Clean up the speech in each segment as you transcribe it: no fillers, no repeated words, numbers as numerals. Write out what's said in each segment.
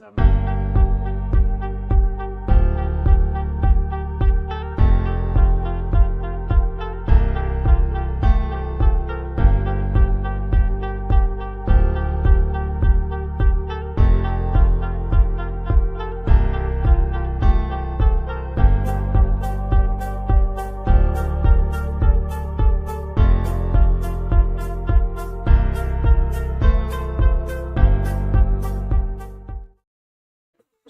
It's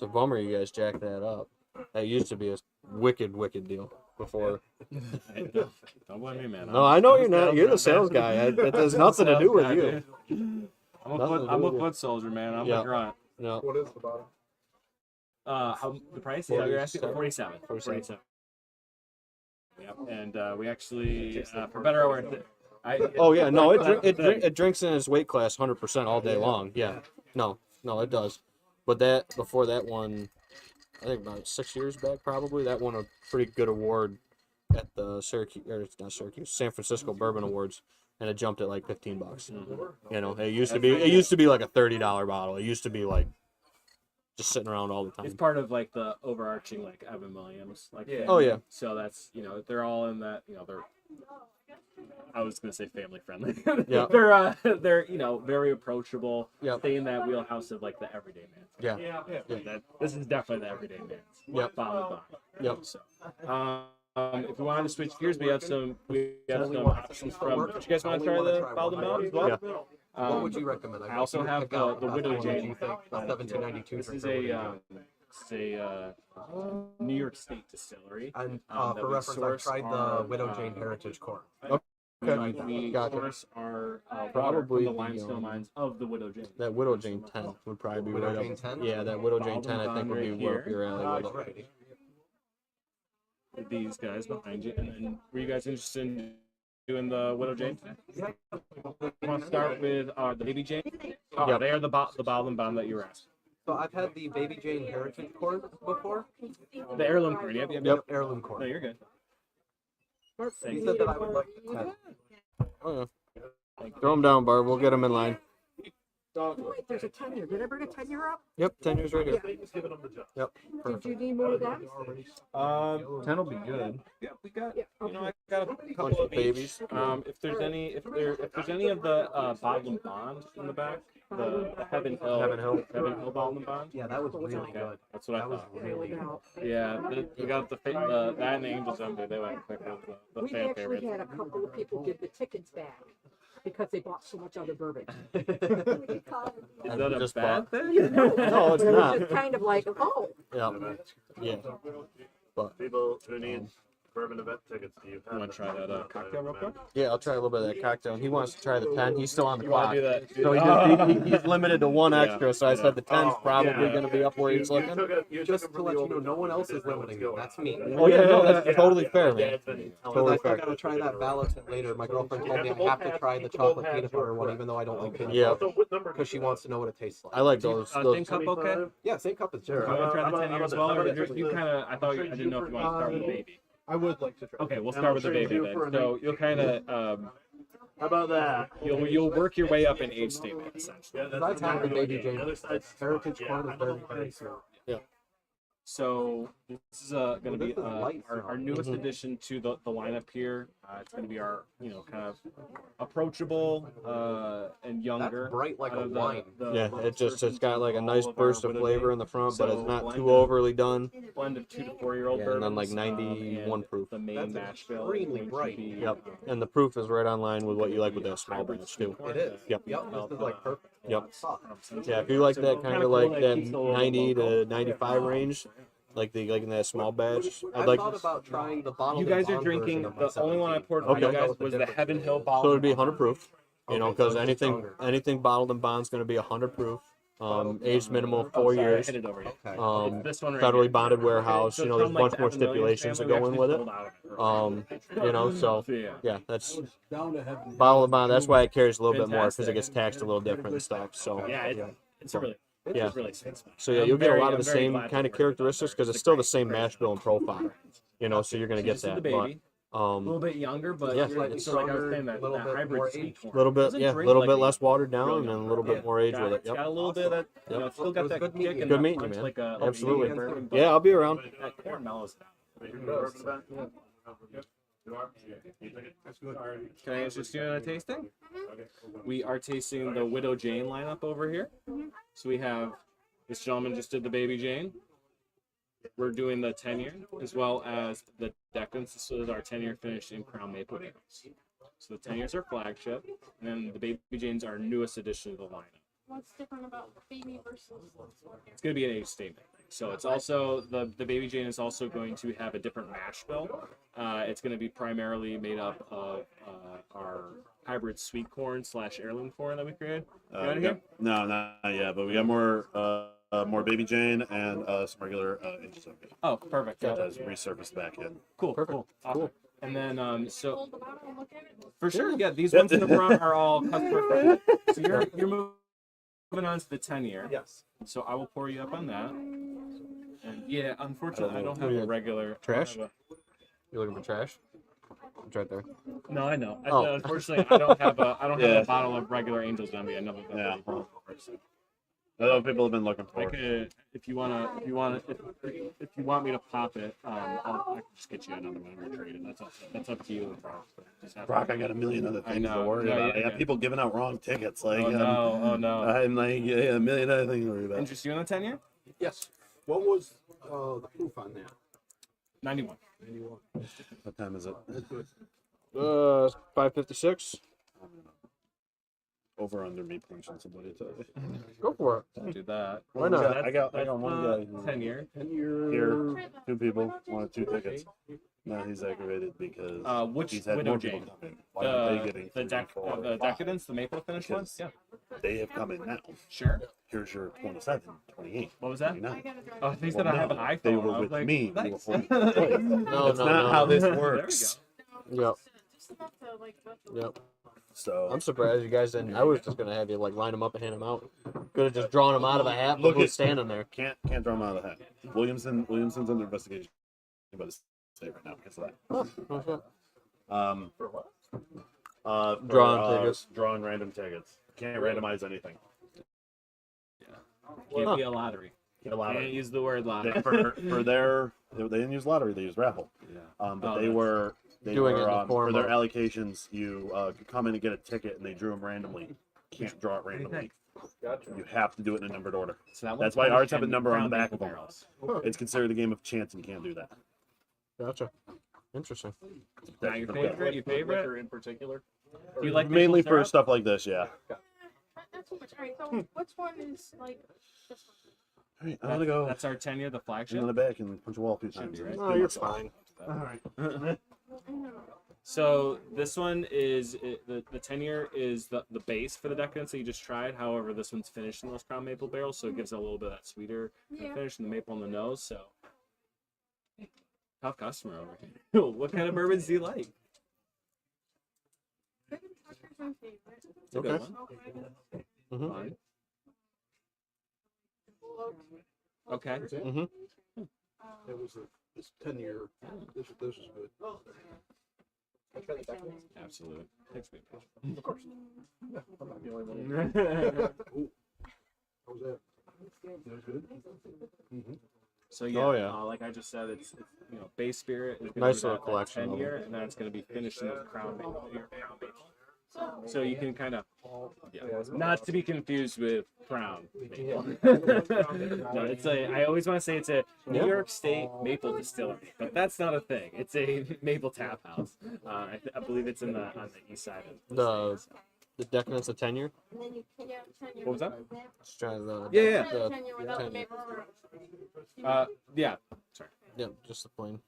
a bummer you guys jacked that up. That used to be a wicked deal before. Don't blame me, man. No, I know you're not. You're the sales guy. It has nothing to do with you. I'm a foot soldier, man. I'm a grunt. No. What is the bottom? How the price? Yeah, you're asking 47. 47. Yep. And we actually, for better or worse, Oh yeah, no, it drinks in its weight class 100% all day long. Yeah. No, it does. But that before that one, I think about 6 years back probably, that won a pretty good award at the San Francisco Bourbon Awards, and it jumped at like $15. Mm-hmm. You know, it used to be like a $30 bottle. It used to be like just sitting around all the time. it's part of like the overarching like Evan Williams, like family. Oh, yeah. So that's they're all in that they're. I was gonna say family friendly. Yeah. They're very approachable. Yep. Stay in that wheelhouse of like the everyday man. Yeah. This is definitely the everyday man. Yep. Bottom. Yep. So, if we wanted to switch gears, we have some options from. Do you guys want to try the bottom bottom as well? Yeah. What would you recommend? I also have the Widow Jane. 1792. This is a New York State distillery. And that for we reference, I've source tried our, the Widow Jane Heritage Corn. We Gotcha. source our Probably from the limestone mines of the Widow Jane. That Widow Jane 10 would probably be Widow right Jane up. 10? Yeah, that Widow Jane 10 I think would be Right right up your alley. With. Alrighty. With these guys behind you, and then were you guys interested in doing the Widow Jane today? Yeah. You want to start with the Baby Jane? Yeah. They are the bottle and bond that you were asking. So I've had the Baby Jane Heritage Corn before. The heirloom corn. Yep. Heirloom corn. No, you're good. Thank He you. said that I would like to test. Oh, yeah. Throw them down, Barb. We'll get them in line. Wait, there's a 10 year. Did I bring a 10 year up? Yep, 10 years right here. Yep. Did you need more of that? 10 will be good. Yeah, we got. Yeah, I got a Bunch couple of of babies. If there's any of the bottle and bond in the back, the Heaven Hill bottle and bond. Yeah, that was really good. That's what I That was thought. really good. Yeah, we got the that and the Angels Under. They went quick with the We've fan actually favorites. had a couple of people give the tickets back because they bought so much other bourbon. Is that a Just bad bought- thing? No, it's It was not. just kind of like, oh, Yeah. Yeah. But People who need bourbon event tickets, do you You want to try that cocktail real quick? yeah, I'll try a little bit of that cocktail. He wants to try the 10. He's still on the You want clock. to do that? So he's limited to one extra. So I said the 10's probably Yeah. going to be up where he's looking. Just to let you know, no one else is limiting it. That's me. Oh yeah, no, that's totally fair, man. Because Totally I still fair. gotta try that Balatin later. My girlfriend told me I have to try the chocolate peanut butter one, even though I don't like peanut Yeah. butter, because she wants to know what it tastes like. I like those. Same cup, okay? Yeah, same cup as You Jared. want to try the How 10 years as well? about Or this? you kind of, I didn't know if you want to start with the baby. I would like to try. Okay, we'll start with the baby then. So you'll kind of, How about that? you'll work your way up in age statement, essentially. Yeah, I've had the Baby Jane. The other side's Heritage corn is very, very sweet. So this is going to be This is light our now. newest addition to the lineup here. It's going to be our, kind of approachable and younger. That's bright like out a of wine. Yeah, it's got like a nice all of burst our of Widow flavor Jane. in the front, but it's So not blend too of- overly done. Blend of 2 to 4 year old Yeah, and bourbons. then like 91 and proof. The main That's mash bill. extremely which bright. would be, Yep, and the proof is right on line with what you like with that small hybrid batch too. corn. It is. Yep. Yep. This is like perfect. Yep. Soft. Yeah, if you like So that kinda kind of cool like that that keeps it a little 90 local. to 95 range, like in that small batch, I I'd like. thought about trying the bottle. You guys are drinking, the only one I poured for Okay. you guys was the Heaven Hill bottle. So it'd be 100 proof, you know, Okay, because so it's anything bottled in bond's going to be 100 proof. Aged minimum of Oh, 4 sorry, I years. hit it over you. Okay. This one right Federally here. bonded warehouse. So You know, there's a from, bunch like, more the Evan Williams stipulations that family, go in we with actually it. pulled out of it. You know, so Yeah. yeah, that's bottle of bond. That's why it carries a little bit more because Fantastic. it gets taxed a little different and stuff. So Yeah, it's a really, Yeah. it's really sweet. So yeah, you'll get a lot of I'm the very same glad kind to of work with characteristics them. because it's still the same mash bill and profile. You know, so you're gonna get This is that. the baby. little bit younger, but Yeah. like, so like I was saying, that, Little that bit hybrid more sweet age. corn. A little bit, Doesn't yeah, a drink little like bit a less watered down real and a young little bourbon. bit more age Got with it. it. Yep. Got a little bit of that. You know, Yep. it's still got that Good kick meeting and you. Good that meeting you, punch man. like a Absolutely. baby bourbon, but Yeah, I'll be around. that corn mellows it out. Can I interest you in a tasting? We are tasting the Widow Jane lineup over here. So we have this gentleman just did the Baby Jane. We're doing the 10-year as well as the Decadence. This is our 10-year finished in Crown Maple barrels. So the 10 years are flagship, and then the Baby Janes are our newest addition to the lineup. What's different about baby versus this one here? It's going to be an age statement. So it's also the Baby Jane is also going to have a different mash bill. It's going to be primarily made up of our hybrid sweet corn / heirloom corn that we created. You want to hear? No, not yet. But we got more Baby Jane and some regular Angel Soda Oh, perfect. that has resurfaced back in. Cool. Perfect. Cool. Awesome. Cool. And then so Hold the bottle and look at it. for sure, yeah, these ones in the front are all customer friendly. So you're moving on to the 10-year. Yes. So I will pour you up on that. And yeah, unfortunately, I don't have Yeah. a regular Trash? I don't have You looking for trash? It's right there. No, I know. Oh. Unfortunately, I don't have have Yeah. a bottle of regular Angel's Envy. I know that Yeah. that's I know people have been looking I for. could, if you want me to pop it, I can just get you another one and trade it. That's up to you. Just have Brock, to- I got a million other I things to know. worry Yeah, about. yeah, I got yeah. people giving out wrong tickets. Like, Oh no! I'm like, yeah, a million other things to worry about. Interest you in the 10-year? Yes. What was the proof on that? 91. 91. What time is it? 556. Over under me punching somebody. Go for it. Don't do that. Why not? I got one guy. 10-year. 10 year. Here, 2 people wanted 2 tickets. Now he's aggravated because Which he's had Widow more people Jane? come in. Why aren't they getting The 3, 4, the 5? Decadence, the maple finish one? Because Yeah. They have come in now. Sure. Here's your 27, 28, What was that? 29. Oh, they said I have an No, iPhone. They were I was with like, me. nice. They were for me. No, That's no, not no. how this There we works. Yep. Just enough to like. Yep. So I'm surprised you guys didn't. I was just gonna have you like line them up and hand them out. Could have just drawn them out of a hat. Look who's standing there. can't draw him out of the hat. Williamson's under investigation by the state right now because of that. Oh, shit. For Drawing tickets. Drawing random tickets. Can't randomize anything. Can't be a lottery. Get a lottery. Can't use the word lottery. They didn't use lottery. They used raffle. Yeah. But Oh, they that's- were Doing it in the form for their of- allocations. You could come in and get a ticket, and they drew them randomly. Can't draw it randomly. Gotcha. You have to do it in a numbered order. So that That's one's why ours have a finished number in on the Crown back of Maple them. barrels. It's considered a game of chance, and you can't do that. Gotcha. Interesting. Now your favorite? Your favorite? Liquor in particular? Do you like Mainly maple for syrup? stuff like this, yeah. Not too much. All right. So which one is like this one? All right, I'm gonna go That's our 10-year, the in flagship. the back and punch a wall a few times. Right? No, you're fine. All right. So this one is the 10-year is the base for the Decadence that you just tried. However, this one's finished in those Crown Maple barrels, so it gives it a little bit of that sweeter Yeah. finish and the maple on the nose. So tough customer over here. What kind of bourbons do you like? Bourbon Tucker's my favorite. It's a good Okay. one. Mhm. Fine. Low. Okay. Mhm. It was this 10 year. This is good. Absolutely. Thanks, babe. Of course. Yeah, I'm not the only one. Ooh. How was that? That was good. Mm-hmm. So yeah, Oh, yeah. like I just said, it's base spirit is Nice gonna little be collection of 10-year, and then it's going to be finished in the Crown Maple. So you can kind of, not to be confused with Crown Maple. No, it's I always want to say it's a New Yeah. York State maple distillery, but that's not a thing. It's a maple tap house. I believe it's on the east side of The Decadence of tenure. And then you yeah, 10 year. What was that? Just trying to. Yeah. The 10 year without the 10 year. maple syrup. Yeah. Sorry. Yep, just the plain.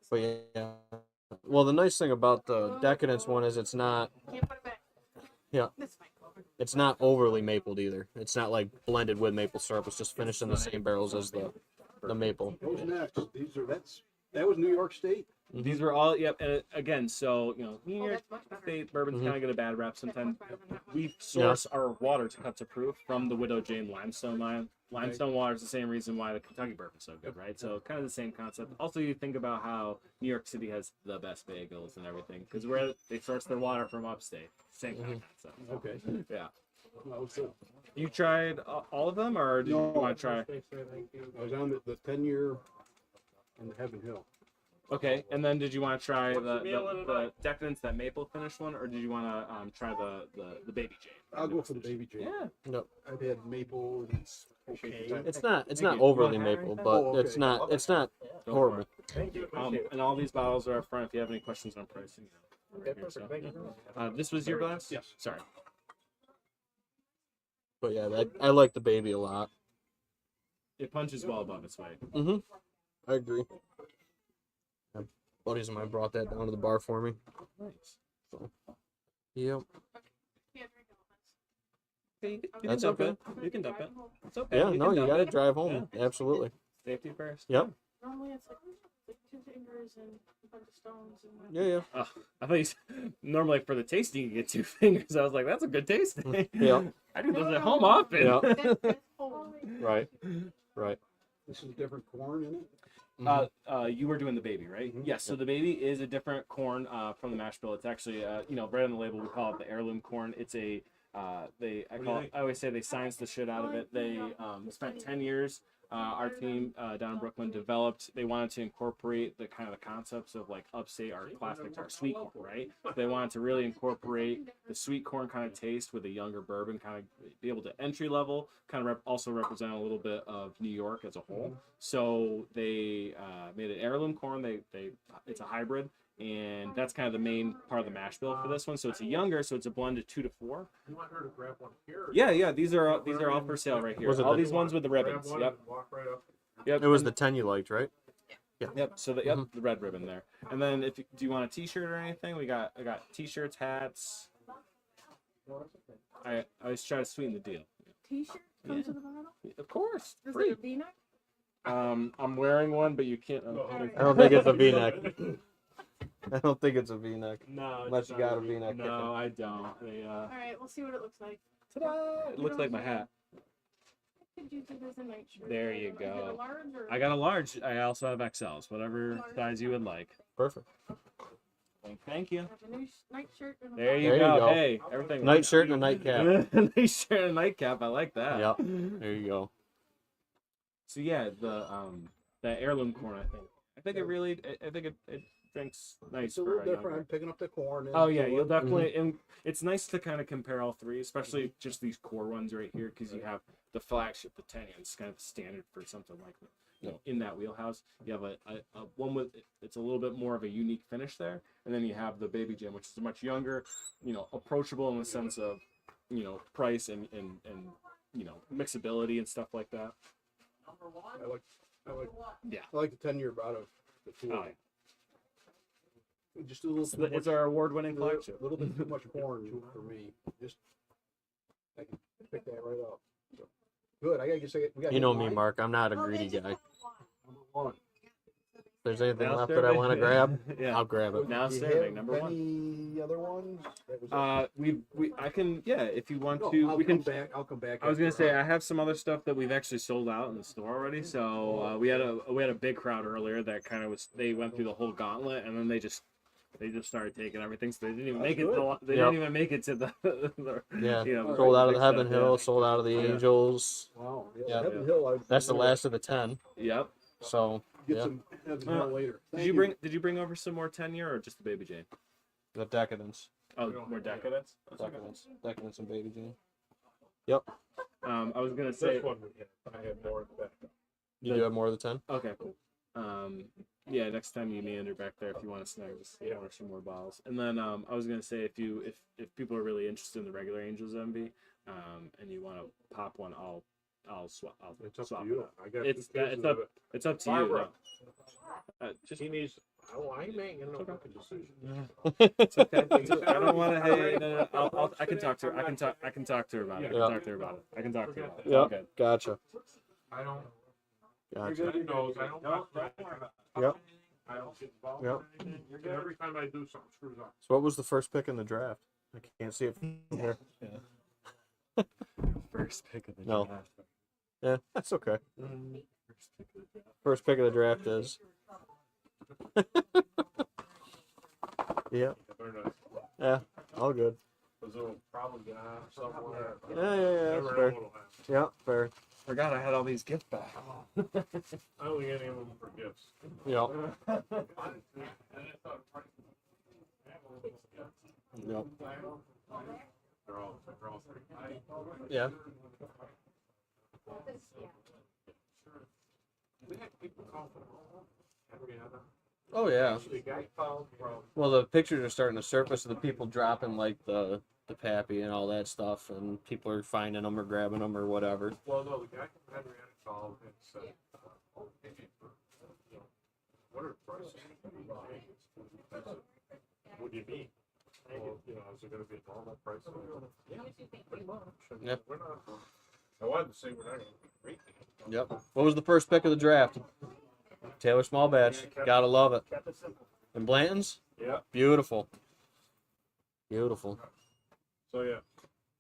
But yeah. Well, the nice thing about the Decadence one is it's not Can't put it back. Yeah. This way. it's not overly mapled either. It's not like blended with maple syrup. It's just finished in the same barrels as the maple. Who's next? That's That was New York State. These were all, yep. And again, so New Oh, York that's much better. State bourbons Mhm. kind of get a bad rap That's sometimes. much better than that one. We source our water to cut to proof from the Widow Jane limestone line. Limestone water is the same reason why the Kentucky bourbon's so good, right? So kind of the same concept. Also, you think about how New York City has the best bagels and everything because where they source their water from upstate. Same kind of concept. Okay. Yeah. That was cool. You tried all of them, or did you No. want to try? I was on the 10-year in the Heaven Hill. Okay, and then did you want to try the Decadence, that maple finish one, or did you want to try the Baby Jane? I'll go for the Baby Jane. Yeah. Nope. I've had maple and it's okay. It's not Thank not you. overly You want maple, that? but Oh, it's okay. not Go horrible. for it. And all these bottles are up front. If you have any questions on pricing, right here, so, yeah. This was your glass? Yes. Sorry. But yeah, I like the baby a lot. It punches well above its weight. I agree. Yeah, buddies of mine brought that down to the bar for me. Nice. Yep. Yeah, drink it all. You can That's dump okay. it. You can dump it. It's okay. Yeah, no, can you dump gotta it. drive home. Absolutely. Safety first. Yep. Normally it's like 2 fingers and a bunch of stones. And Yeah, yeah. Oh, I thought you said, normally for the tasting you get 2 fingers. I was like, that's a good tasting. Yeah. I do those at home often. Yeah. That's holy. Right. Right. This is different corn in it. You were doing the baby, right? Mhm. Yes. So the baby is a different corn from the mash bill. It's actually, right on the label we call it the heirloom corn. It's a I always say they science the shit out of it. They spent 10 years. Our team down in Brooklyn developed. They wanted to incorporate the kind of the concepts of like upstate our classics, our sweet corn, right? They wanted to really incorporate the sweet corn kind of taste with a younger bourbon, kind of be able to entry level, kind of also represent a little bit of New York as a whole. So they made an heirloom corn. It's a hybrid. And that's kind of the main part of the mash bill for this one. So it's a younger, so it's a blend of 2 to 4. You want her to grab one here? Yeah. These are all for sale right here. Was it All the- these ones with the ribbons. Grab one Yep. and walk right up. Yep. It was and- the 10 you liked, right? Yep. So the the red ribbon there. And then do you want a T-shirt or anything? I got T-shirts, hats. I always try to sweeten the deal. T-shirt comes with a bottle. Of course. Is Free. it a V-neck? I'm wearing one, but you can't. I don't think it's a V-neck. I don't think it's a V-neck. No. Unless you got a V-neck. No, I don't. All right, we'll see what it looks like. Ta-da! It looks like my hat. Could you do this a night shirt? There you Is it go. a large or? I got a large. I also have XLs, whatever size you would like. Perfect. Thank you. I have a new night shirt and a There you There you go. go. Hey, everything. Night shirt and a nightcap. Night shirt and a nightcap. I like that. Yep. There you go. So yeah, the heirloom corn. I think it really. I think it drinks nice It's a for little a different. younger. I'm picking up the corn. Oh yeah, you'll definitely. And it's nice to kind of compare all three, especially just these core ones right here, because you have the flagship, the 10. It's kind of standard for something like in that wheelhouse. You have a one with it's a little bit more of a unique finish there, and then you have the Baby Jam, which is much younger, approachable in the sense of price and mixability and stuff like that. I like Yeah. I like the 10-year out of the two. Oh, yeah. Just a little too much. It's our award-winning flagship. A little bit too much corn for me. Just I can pick that right up. So, good. I guess we got. You know me, Mark. I'm not a greedy guy. Number one. If there's anything Now left that I want to grab, Yeah. I'll grab it. Now Do you serving have number one. Any other ones? That was it. I can if you want No, to I'll we come can. back. I'll come back. I was gonna after. say I have some other stuff that we've actually sold out in the store already. So we had a big crowd earlier that kind of they went through the whole gauntlet and then they just started taking everything. So they didn't even That's make it. good. They didn't even make it to the Yeah. you Sold out of big the Heaven stuff, Hill, yeah. sold out of the Yeah. Angels. Wow. Yeah. Heaven Hill. That's the last of the 10. Yep. So, Get yeah. some Heaven Hill later. Did Thank you bring over some more 10-year or just the Baby Jane? The Decadence. Oh, more decadence. Decadence and Baby Jane. I was gonna say. This one we had. I had more of that. You do have more of the 10? Okay, cool. Yeah, next time you meander back there if you want to snag just one or two more bottles. And then I was gonna say if people are really interested in the regular Angels Envy, and you want to pop one, I'll swap. It's up swap to it you. out. I got It's two cases up of it. it's up to Barbara. you. Just He needs. Oh, I ain't making no fucking decision. it's okay. I don't want to. Hey, no. I can talk to her. I can talk to her about it. I can Yeah. talk to her about it. I can talk to her about it. Yeah. Okay. Gotcha. I don't. Gotcha. He knows. I don't want that. Yep. I don't get involved Yep. in anything. And every time I do, something screws up. So what was the first pick in the draft? I can't see it from here. First pick of the No. draft. Yeah, that's okay. First pick of the draft. First pick of the draft is. Yeah, They're nice. yeah, all good. Because it'll probably get on somewhere. Yeah, yeah, Never that's know fair. what'll happen. Yeah, fair. Forgot I had all these gift bags. I don't think any of them for gifts. Yeah, And I thought, yep. they're all pretty. Yeah. We had people call from Henrietta. Oh yeah. Actually, a guy called from, Well, the pictures are starting to surface of the people dropping like the pappy and all that stuff, and people are finding them or grabbing them or whatever. well, no, the guy from Henrietta called and said, what are the prices? I said, what do you mean? Well, is it gonna be a normal price? Yeah, pretty much. And Yep. We're not, I wanted to say we're not gonna rate it. Yep. What was the first pick of the draft? Taylor Small Batch. Gotta love it. Kept it simple. And Blanton's? Yeah. Beautiful. Beautiful. So yeah,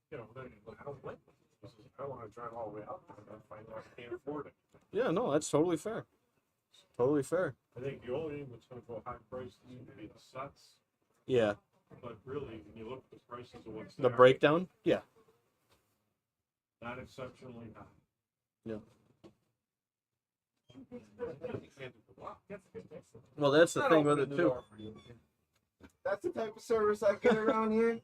then I don't like it. I don't want to drive all the way out there and then find out I can't afford it. Yeah, no, that's totally fair. Totally fair. I think the only thing that's going to go high prices is going to be the sets, Yeah. but really, when you look at the prices of what's The there, breakdown? Yeah. not exceptionally high. Yeah. Wow. Well, that's the thing with it too. That's the type of service I get around here.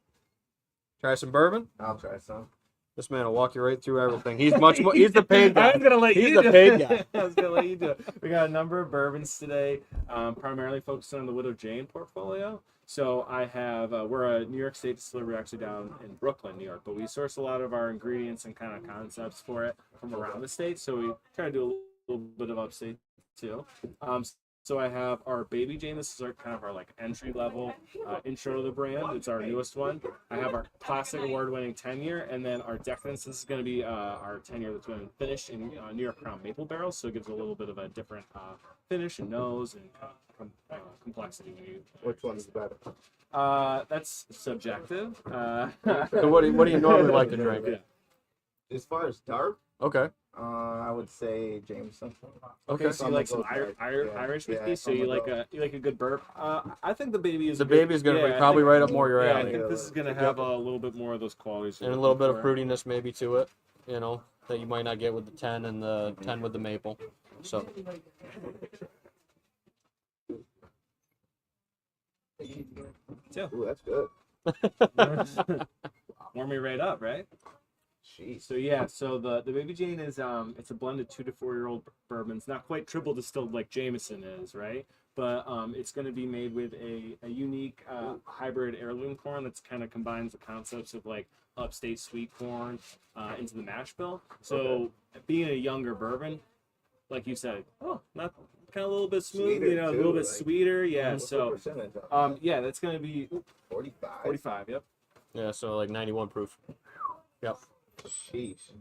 Try some bourbon. I'll try some. This man will walk you right through everything. He's much more. He's the paid I guy. was gonna let He's you the do paid it. guy. I was gonna let you do it. We got a number of bourbons today, primarily focusing on the Widow Jane portfolio. So I have, we're a New York State distillery. We're actually down in Brooklyn, New York, but we source a lot of our ingredients and kind of concepts for it from around the state. So we try to do a little bit of upstate too. So I have our Baby Jane. This is our kind of our like entry level intro to the brand. It's our newest one. I have our classic award-winning 10-year, and then our Decadence. This is going to be our 10-year that's been finished in New York Crown maple barrels, so it gives a little bit of a different finish and nose and complexity. When you Which one's better? that's subjective. So what do you normally like to drink? Yeah. As far as dark, Okay. I would say Jameson. Okay. So you like some Those guys. Irish whiskey? Yeah, So you some like of a good burp? I think the baby is The a good- baby is gonna yeah, be I probably think- right up more your Yeah, I alley, think this is gonna have a little bit more of those qualities. and you're a little bit looking of for. fruitiness maybe to it. That you might not get with the 10 and the 10 with the maple. So Ooh, that's good. Warm me right up, right? Jeez. So yeah, so the Baby Jane is it's a blended 2 to 4 year old bourbon. It's not quite triple distilled like Jameson is, right? But it's going to be made with a unique hybrid heirloom corn that's kind of combines the concepts of like upstate sweet corn into the mash bill. So being a younger bourbon, like you said, not kind of a little bit smooth, Sweeter, a little too, bit like- sweeter, yeah. What's the So percentage on that? yeah, that's going to be 45. 45. Yep. yeah, so like 91 proof. Yep. Sheesh.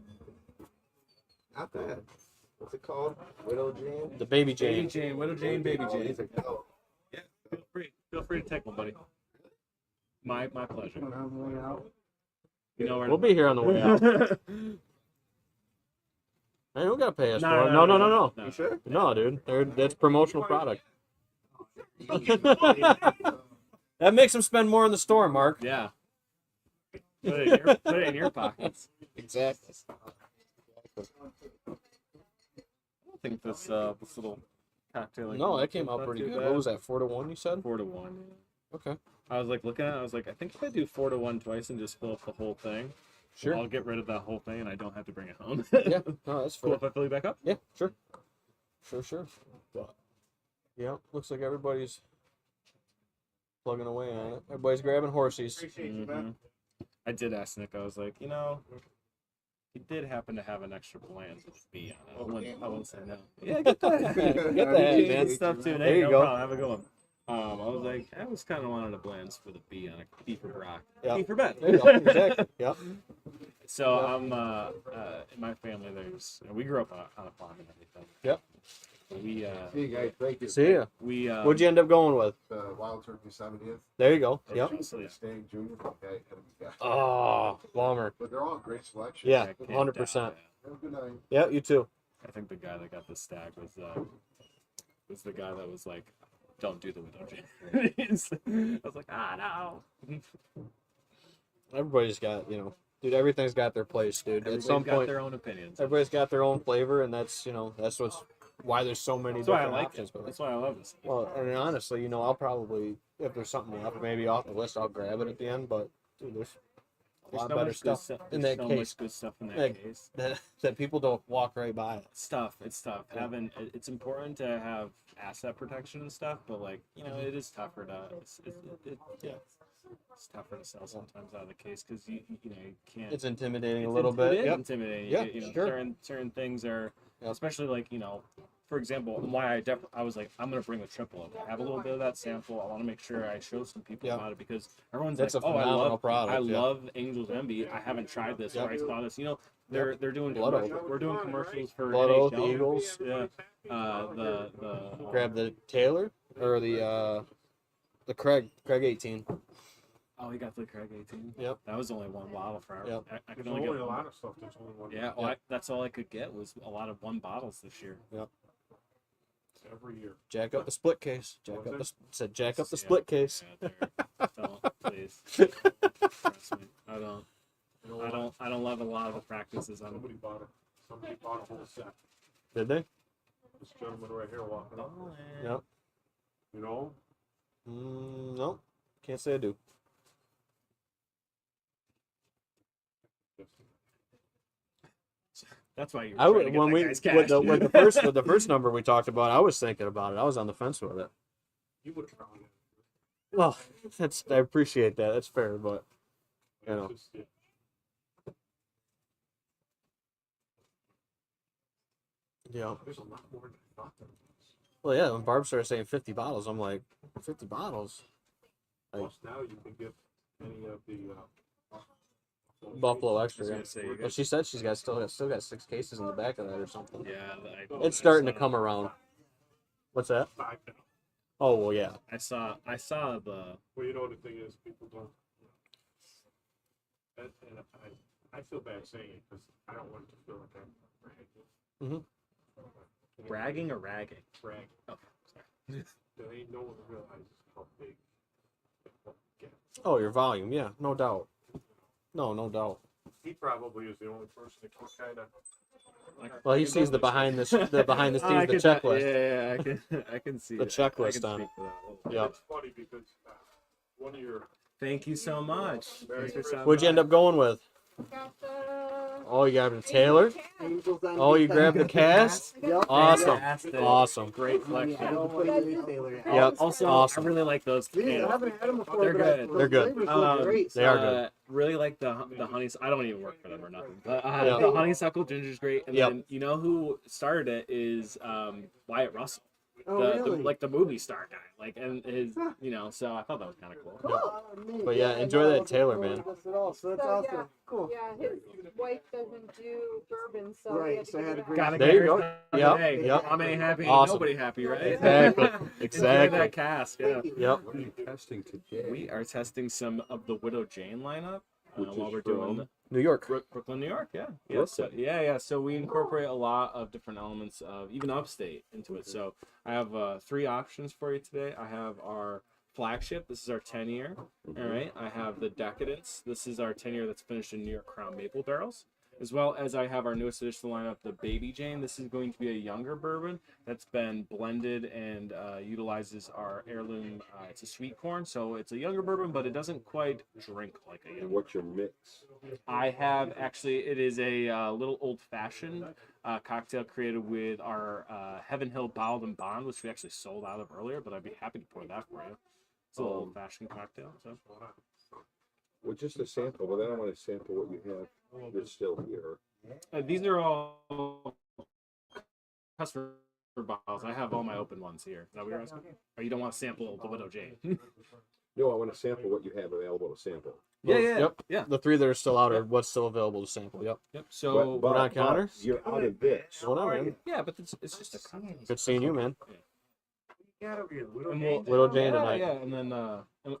Not bad. What's it called? Widow Jane? The Baby Baby Jane. Jane, Widow Jane, Baby Oh, Jane. these are dope. Feel free to take one, buddy. My pleasure. When I'm going out. You know where We'll be here on the way out. Hey, don't gotta pay us for it. No. You sure? No, dude. That's promotional product. That makes them spend more in the store, Mark. Yeah. Put it in your pockets. Exactly. I don't think this little cocktail. No, that came out pretty good. What was that? 4 to 1, you said? 4 to 1. Okay. I was like looking at it. I was like, I think if I do 4 to 1 twice and just fill up the whole thing, Sure. I'll get rid of that whole thing and I don't have to bring it home. Yeah. No, that's Cool fair. if I fill you back up. Yeah, sure. Sure. But, yeah, looks like everybody's plugging away on it. Everybody's grabbing horsies. Appreciate you, man. I did ask Nick. I was like, he did happen to have an extra bland with a bee on it. I wouldn't say no. Yeah, get that. Get that, Appreciate man. that stuff too. There Hey, you no go. problem. Have a good one. I was like, I was kind of wanted a blend for the bee on a bee for Brock. Yeah. Bee for Ben. There you go. Exactly. Yep. So I'm in my family. We grew up on a farm and everything. Yep. We See you guys. Thank you. See ya. we What'd you end up going with? Wild Turkey 70th. There you go. Yep. Obviously, Staying junior. Okay. Oh, bummer. But they're all great selections. Yeah, I can't 100%. doubt Have a good night. Yeah, you too. I think the guy that got the stag was the guy that was like, "Don't do the widow James." I was like, "Ah, no." Everybody's got, dude, everything's got their place, dude. Everybody's At some got point, their own opinions. everybody's got their own flavor, and that's, that's why there's so many That's why I different like options. it. But That's why I love this. well, and honestly, I'll probably, if there's something left, maybe off the list, I'll grab it at the end. But dude, there's a There's lot so better much good stuff stuff in there's that so case much good stuff in that Like- case. that people don't walk right by. It's tough. It's important to have asset protection and stuff, but like it is tougher to it's tougher to sell sometimes out of the case because you can't. It's intimidating a It's little bit. It is Yep. intimidating. Yeah, sure. Certain things are, Yep. especially like for example, why I was like, I'm gonna bring the triple over. Have a little bit of that sample. I want to make sure I show some people Yep. about it because everyone's That's like, a oh, phenomenal product, I yeah. love Angel's Envy. I haven't tried this Yep. or I saw this. They're doing Blood commercial, Oath. we're doing commercials for Blood Oath, NHL. Eagles. Yeah. The Grab the Taylor or the Craig 18. Oh, he got the Craig 18. Yep. That was only one bottle for our. Yep. I could There's only only get a one. lot of stuff. There's only one. Yeah, well, that's all I could get was a lot of one bottles this year. Every year. Jack up the split case. Jack up the Yeah, split case. yeah, don't please. Trust me, I don't. You know what? I don't love a lot of the practices. Somebody bought a whole set. Did they? This gentleman right here walking up. Yep. You know? No, can't say I do. That's why you. I would when we with the first number we talked about. I was thinking about it. I was on the fence with it. You would have found it. Well, I appreciate that. That's fair, but It's just, yeah. yeah. There's a lot more than I thought there was. Well, yeah. When Barb started saying 50 bottles, I'm like, 50 bottles. Plus now you can get any of the Buffalo I Extra. was Yeah. gonna say, you Well, guys- she said she's still got 6 cases in the back of that or something. Yeah, It's starting to come around. What's that? 5 now. Oh well, yeah. I saw the. Well, you know the thing is, people don't. And I feel bad saying it because I don't want it to feel like I'm bragging. Bragging or ragging? Bragging. Oh, sorry. There ain't no one realizes how big the book gets. Oh, your volume. Yeah, no doubt. No doubt. He probably is the only person that can kind of. Well, he sees the behind the scenes, the checklist. Yeah, I can see The it. checklist I can on speak it. for that a little bit. Yeah. It's funny because one of your Thank you so much. Merry Thanks for Christmas. stopping What'd you end by. up going with? Got the Oh, you grabbed a Taylor. Angels on Oh, you grabbed the cast. Awesome. Fantastic. Awesome. Great I collection. don't put it in Taylor yet. Yep. Also, Awesome. I really like those. These, I candles. haven't had them before, They're but good. the They're good. flavors look great. They are good. Really like the honey. I don't even work for them or nothing, but Yeah. the honeysuckle ginger is great. And Yep. then you know who started it is Wyatt Russell, Oh, really? like the movie star guy. Like and his so I thought that was kind of cool. Oh, neat. But yeah, I enjoy know that those Taylor, people man. do this at all, so that's So, awesome. yeah. Cool. Yeah, his wife doesn't do bourbon, so Right, he had to so I give had it to out. bring- Gotta There get you her go. done Yep, today. yep. Mom ain't happy. Ain't Awesome. nobody happy, right? Exactly. Enjoy Exactly. that cast. Yeah. Yep. What are you testing today? We are testing some of the Widow Jane lineup Which while is we're doing from? New York. Brooklyn, New York. Yeah. Yeah. So, yeah. So we incorporate a lot of different elements of even upstate into it. So I have 3 options for you today. I have our flagship. This is our 10-year. All right. I have the Decadence. This is our 10-year that's finished in New York Crown Maple barrels. As well as I have our newest addition to the lineup, the Baby Jane. This is going to be a younger bourbon that's been blended and utilizes our heirloom. It's a sweet corn, so it's a younger bourbon, but it doesn't quite drink like a And younger. what's your mix? I have actually, it is a little old-fashioned cocktail created with our Heaven Hill Bottled and Bond, which we actually sold out of earlier, but I'd be happy to pour that for you. It's a little old-fashioned cocktail. So. Well, just a sample, but then I want to sample what you have that's still here. These are all customer bottles. I have all my open ones here. Is that what you're asking? Or you don't want to sample the Widow Jane? No, I want to sample what you have available to sample. Yeah, yeah, Yep. yeah. The 3 that are still out are what's still available to sample. Yep. Yep. So we're on counter? You're out of this. Hold on, man. yeah, but it's just a contest. Good seeing you, man. Got over here, Widow And Jane. Widow Jane yeah, tonight. yeah, and then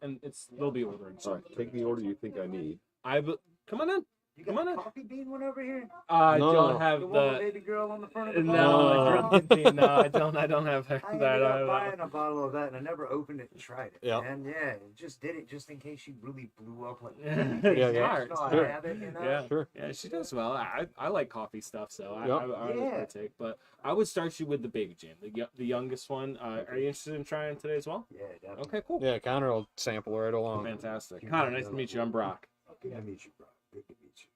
and it's they'll be ordering. All So right, take the order you think I need. come on in. You Come got on a in. coffee bean one over here? I No, don't no. have The one with the baby girl on the front of the no, bottle? the green tea. No, I don't have that. I ended up buying a bottle of that and I never opened it and tried it. Yeah. And yeah, just did it just in case she really blew up like Yeah, yeah. So I Sure. have it, you know? Yeah, Sure. yeah, she does well. I like coffee stuff, so I Yep. always Yeah. partake. But I would start you with the baby Jane, the youngest one. Are you interested in trying today as well? Yeah, definitely. Okay, cool. Yeah, counter will sample right along. Fantastic. Connor, nice to meet you. I'm Brock. Good to meet you, bro. Good to meet you.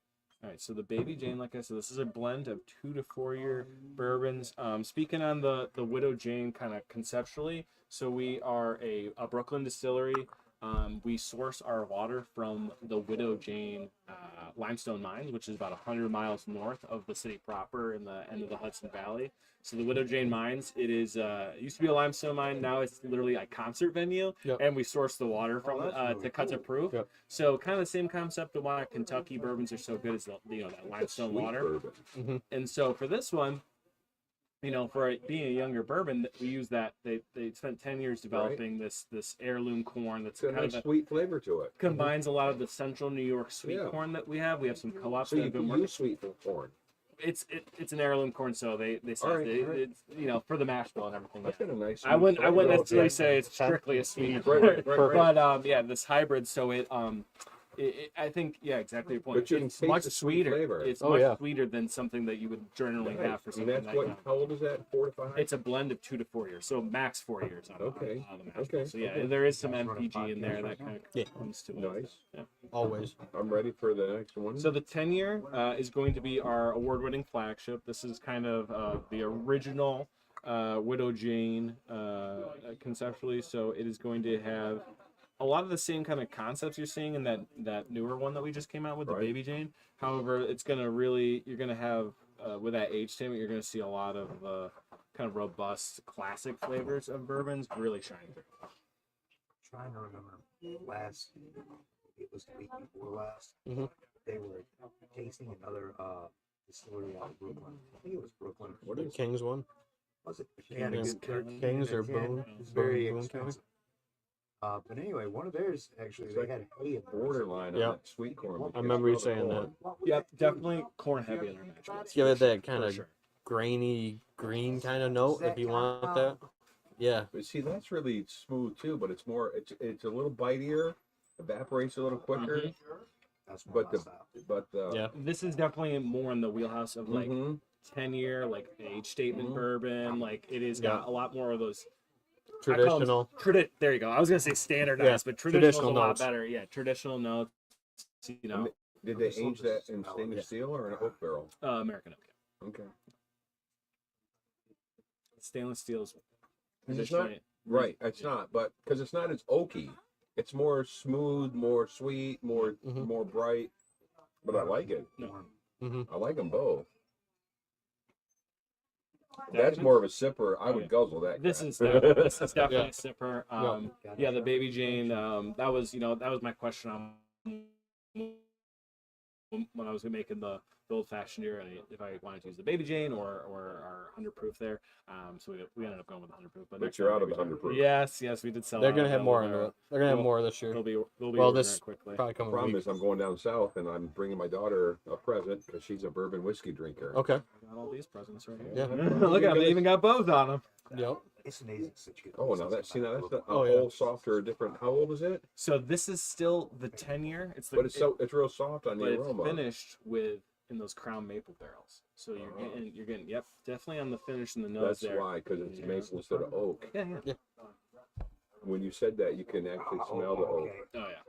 All right, so the Baby Jane, like I said, this is a blend of 2 to 4 year bourbons. Speaking on the Widow Jane kind of conceptually, so we are a Brooklyn distillery. We source our water from the Widow Jane limestone mines, which is about 100 miles north of the city proper in the end of the Hudson Valley. So the Widow Jane mines, it is it used to be a limestone mine. Now it's literally a concert venue, Yep. and we source the water from it to cut to proof. Yep. So kind of the same concept of why Kentucky bourbons are so good is that limestone Sweet water. bourbon. And so for this one, for being a younger bourbon, we use that they spent 10 years developing this heirloom corn that's It's got a kind nice of sweet flavor to it. combines a lot of the central New York sweet Yeah. corn that we have. We have some co-ops So that you have been can working. use sweet corn. It's an heirloom corn, so they say All right, all right. it's for the mash bill and everything. That's Yeah. got a nice. I wouldn't flavor. necessarily say it's strictly a sweet, Right. but yeah, this hybrid. So I think exactly your point. But you can It's taste much the sweet sweeter. flavor. It's Oh, much yeah. sweeter than something that you would generally have for And something that's like what? that. How old is that? 4 to 5. It's a blend of 2 to 4 years, so max 4 years on Okay. on the mash Okay. bill. So yeah, Okay. there is some MPG in there that kind of Yeah. comes to it. Nice. Yeah. Always. I'm ready for the next one. So the 10-year is going to be our award-winning flagship. This is kind of the original Widow Jane conceptually. So it is going to have a lot of the same kind of concepts you're seeing in that newer one that we just came out with, the Right. Baby Jane. However, it's going to really, you're going to have, with that age statement, you're going to see a lot of kind of robust classic flavors of bourbons really shine through. Trying to remember last, it was the week before last. Mhm. They were tasting another distillery out of Brooklyn. I think it was Brooklyn. What is King's one? Was it? They had a Kings- good 13 Kings and a or 10. Boone? It's very Boone County? expensive. But anyway, one of theirs actually It's they like had hay in borderline Yeah. on that sweet corn. I remember you saying that. Yep, definitely corn heavy in our match bills. Give it that kind For of sure. grainy green kind of note if you want that. Yeah. But see, that's really smooth too. But it's more. It's a little bitier. Evaporates a little quicker. Mhm. That's But the the Yeah. This is definitely more in the wheelhouse of like Mhm. 10-year, like age statement Mhm. bourbon. Like it is got a lot more of those Traditional. There you go. I was gonna say standardized, but traditional is a traditional lot notes. better. Yeah, traditional notes. You know, Did they age that in stainless steel or an oak barrel? American oak. Okay. Stainless steel is It's not traditionally right. It's not, but because it's not as oaky. It's more smooth, more sweet, more Mhm. more bright. But I like it. Hmm. I like them both. Yeah. That's more of a sipper. I would Okay. guzzle that. This crap. is this is definitely Yeah. a sipper. Yeah, the Baby Jane. That was my question on when I was making the old fashioned year, if I wanted to use the Baby Jane or our 100 proof there. So we ended up going with the 100 proof. But next you're time out of Baby the 100 Jane. proof. Yes, we did sell. They're out gonna of have that more one. into it. They're gonna have Well, more this year. They'll be Well, ordering this it quickly. probably coming Problem week. is, I'm going down south and I'm bringing my daughter a present because she's a bourbon whiskey drinker. Okay. Got all these presents right here. Yeah. Look at them. They even got both on them. Yep. It's amazing since you. Oh, now that's a Oh, yeah. whole softer, different. How old is it? So this is still the 10-year. It's the But it's real soft on but the it's aroma. finished in those crown maple barrels. So you're getting yep, definitely on the finish and the nose That's there. why, because it's maple instead of oak. Yeah. When you said that, you can actually smell the oak. Okay. Oh yeah.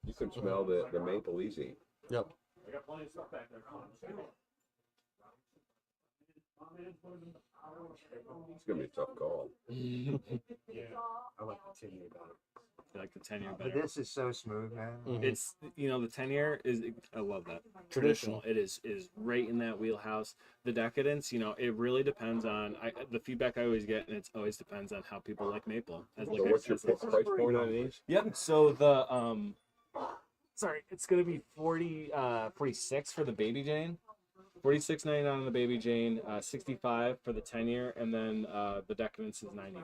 You can smell the maple easy. Yep. I got plenty of stuff back there. It's gonna be a tough call. You I like the 10-year better. like the 10-year But better? this is so smooth, man. It's the 10-year is, I love that. Traditional. It is right in that wheelhouse. The decadence, it really depends on the feedback I always get, and it always depends on how people like maple. As like So I what's your said, price point on these? Yep. So the sorry, it's gonna be 46 for the Baby Jane, 46.99 on the Baby Jane, 65 for the 10-year, and then the Decadence is 99.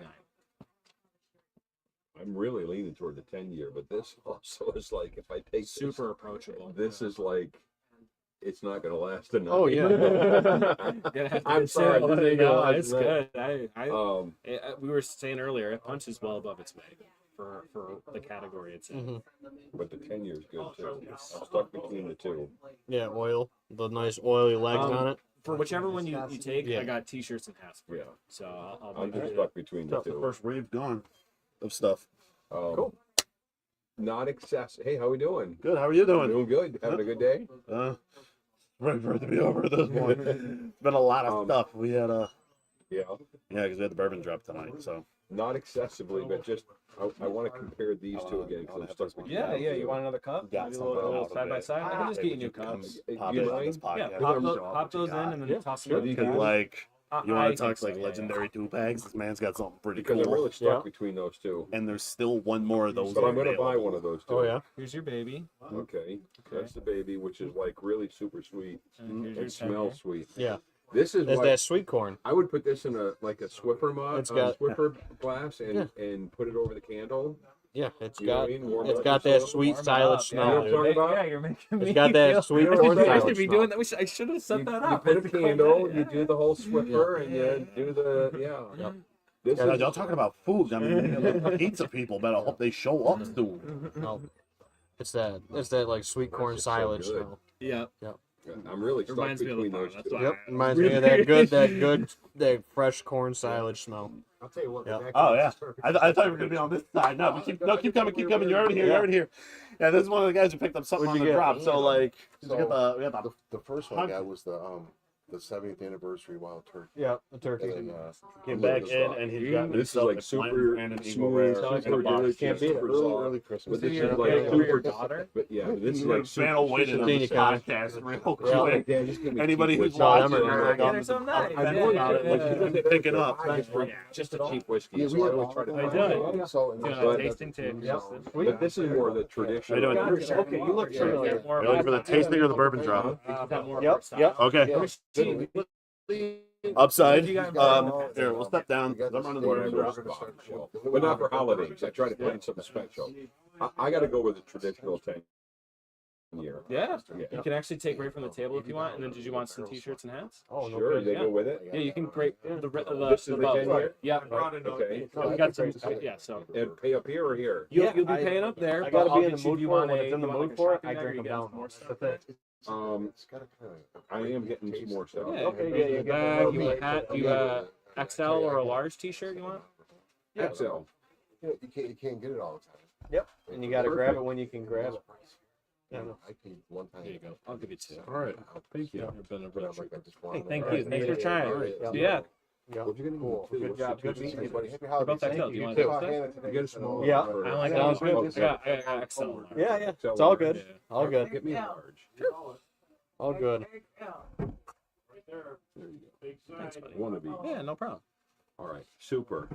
I'm really leaning toward the 10-year, but this also is like if I take Super approachable. this is like it's not gonna last enough. Oh, yeah. Gonna have to I'm sorry, chill. this ain't gonna No, last it's tonight. good. We were saying earlier, it punches well above its weight for the category it's in. But the 10-year is good too. I'm stuck between the two. Yeah, oil. The nice oily legs on it. For whichever one you take, Yeah. I got t-shirts and hats for you. Yeah. So I'll I'm make just it. stuck between the The two. first wave gone of stuff. Cool. Not excessive. Hey, how we doing? Good. How are you doing? Doing good. Having a good day? Ready for it to be over at this point. It's been a lot of stuff. We had Yeah. because we had the bourbon drop tonight. So Not excessively, but just I want to compare these two again because I'm stuck between Yeah, the yeah. two. You want another cup? Got Maybe a something little out of side by it. side. I can just get you new cups. pop you it on mind? this podcast. Yeah, Because pop those in and then toss them in. These Because guys- like you I want think to talk so, like yeah, legendary 2-packs. This man's got something pretty Because I'm cool. really stuck Yeah. between those two. And there's still one more of those. But I'm gonna buy available. one of those two. Oh, yeah. Here's your baby. Okay. That's the baby, which is like really super sweet And here's your and smells sweet. Yeah. This is It's what that sweet corn. I would put this in a Swiffer mug, It's got- Swiffer glass, and put it over the candle. Yeah, it's You know got what I mean? Warm it's up got and that stuff. sweet Warm it silage up, You know what smell, I'm dude. talking about? Yeah, you're making me. It's got that sweet I corn should silage be smell. doing that. I should have set You, that you up. put a It's quite candle, good, you yeah. do the whole Swiffer, and you do the This Yeah, is y'all talking about food. I mean, the pizza people better hope they show up soon. No. It's that like sweet corn just so silage good. smell. Yeah. I'm really stuck Reminds me of the between farm. those That's two. why. Yep, reminds me of that fresh corn silage smell. I'll tell you what. Yeah. the Oh yeah, Decadence is perfect. I thought you were gonna be on this side. No, but keep coming. You're already here. You're already here. Yeah, this is one of the guys who picked up something What'd on you the get? drop. So like, So, we got the The first one I got was the 70th anniversary wild turkey. Yeah, the turkey. And then, came back in and he's got This is himself like a super blend and an Eagle smooth, Rare super and a box. delicious, Can't beat it. super early, soft. early Christmas. But this So is you're like getting for your super. daughter? But yeah, this is like super. Channel waited on Senior this count. podcast real Yeah. quick. Yeah, just give me Anybody cheap who's whiskey. watching, them are- like, Yeah, I'm- they're so nice. I'm Yeah, working on it. yeah, Like, yeah. she's picking up. Just a cheap whiskey. Yeah, so we I have always try to all- find I it. do. Yeah, so, and Yeah, so- tasting too. But this is more the traditional. How you doing? Okay, you look familiar. You're looking for the tasting or the bourbon drop? Yep. Okay. Yeah. Upside. You got- Here, we'll step down. I'm running the Whatever bourbon is drop. on the shelf. But not for holidays. I try to find something special. I got to go with the traditional 10-year. Yeah. Yeah. You can actually take right from the table if you want. And then did you want some t-shirts and hats? Oh, no Sure, kidding. they Yeah. go with it. Yeah, you can break the This is the above. 10-year? Yeah. Okay. We got some. Yeah. So And pay up here or here? you'll Yeah, be I- paying up there. I but gotta I'll be in get the you- mood do you for it. want When a- it's in the you want, mood like, a for it, shopping I bag or drink you them get down. more stuff? That's it. It's got a kind of. I am getting some more stuff. Yeah. Okay, You yeah, you a get bag, the- you a hat, you a XL or a large t-shirt you want? XL. You can't get it all the time. Yep. And you gotta grab it when you can grab it. Yeah, I paid one time. There you go. I'll give you two. All right. Thank you. You've been a But real I'm like, trooper. I just want Hey, to- thank Alright, you. Thanks for trying. alright, Yeah. Yeah. What you gonna Cool. do? Good What's job. the Good two meeting you, pieces? buddy. Happy They're holidays. both Thank XL. you. Do you want too. to I'll take hand it to You get a small. Yeah. one I for- like Yeah, that. it's good. I got XL. Yeah, yeah. It's all good. Yeah. All good. Get me a large. All good. There you go. Thanks, buddy. One of each. Yeah, no problem. All right. Super.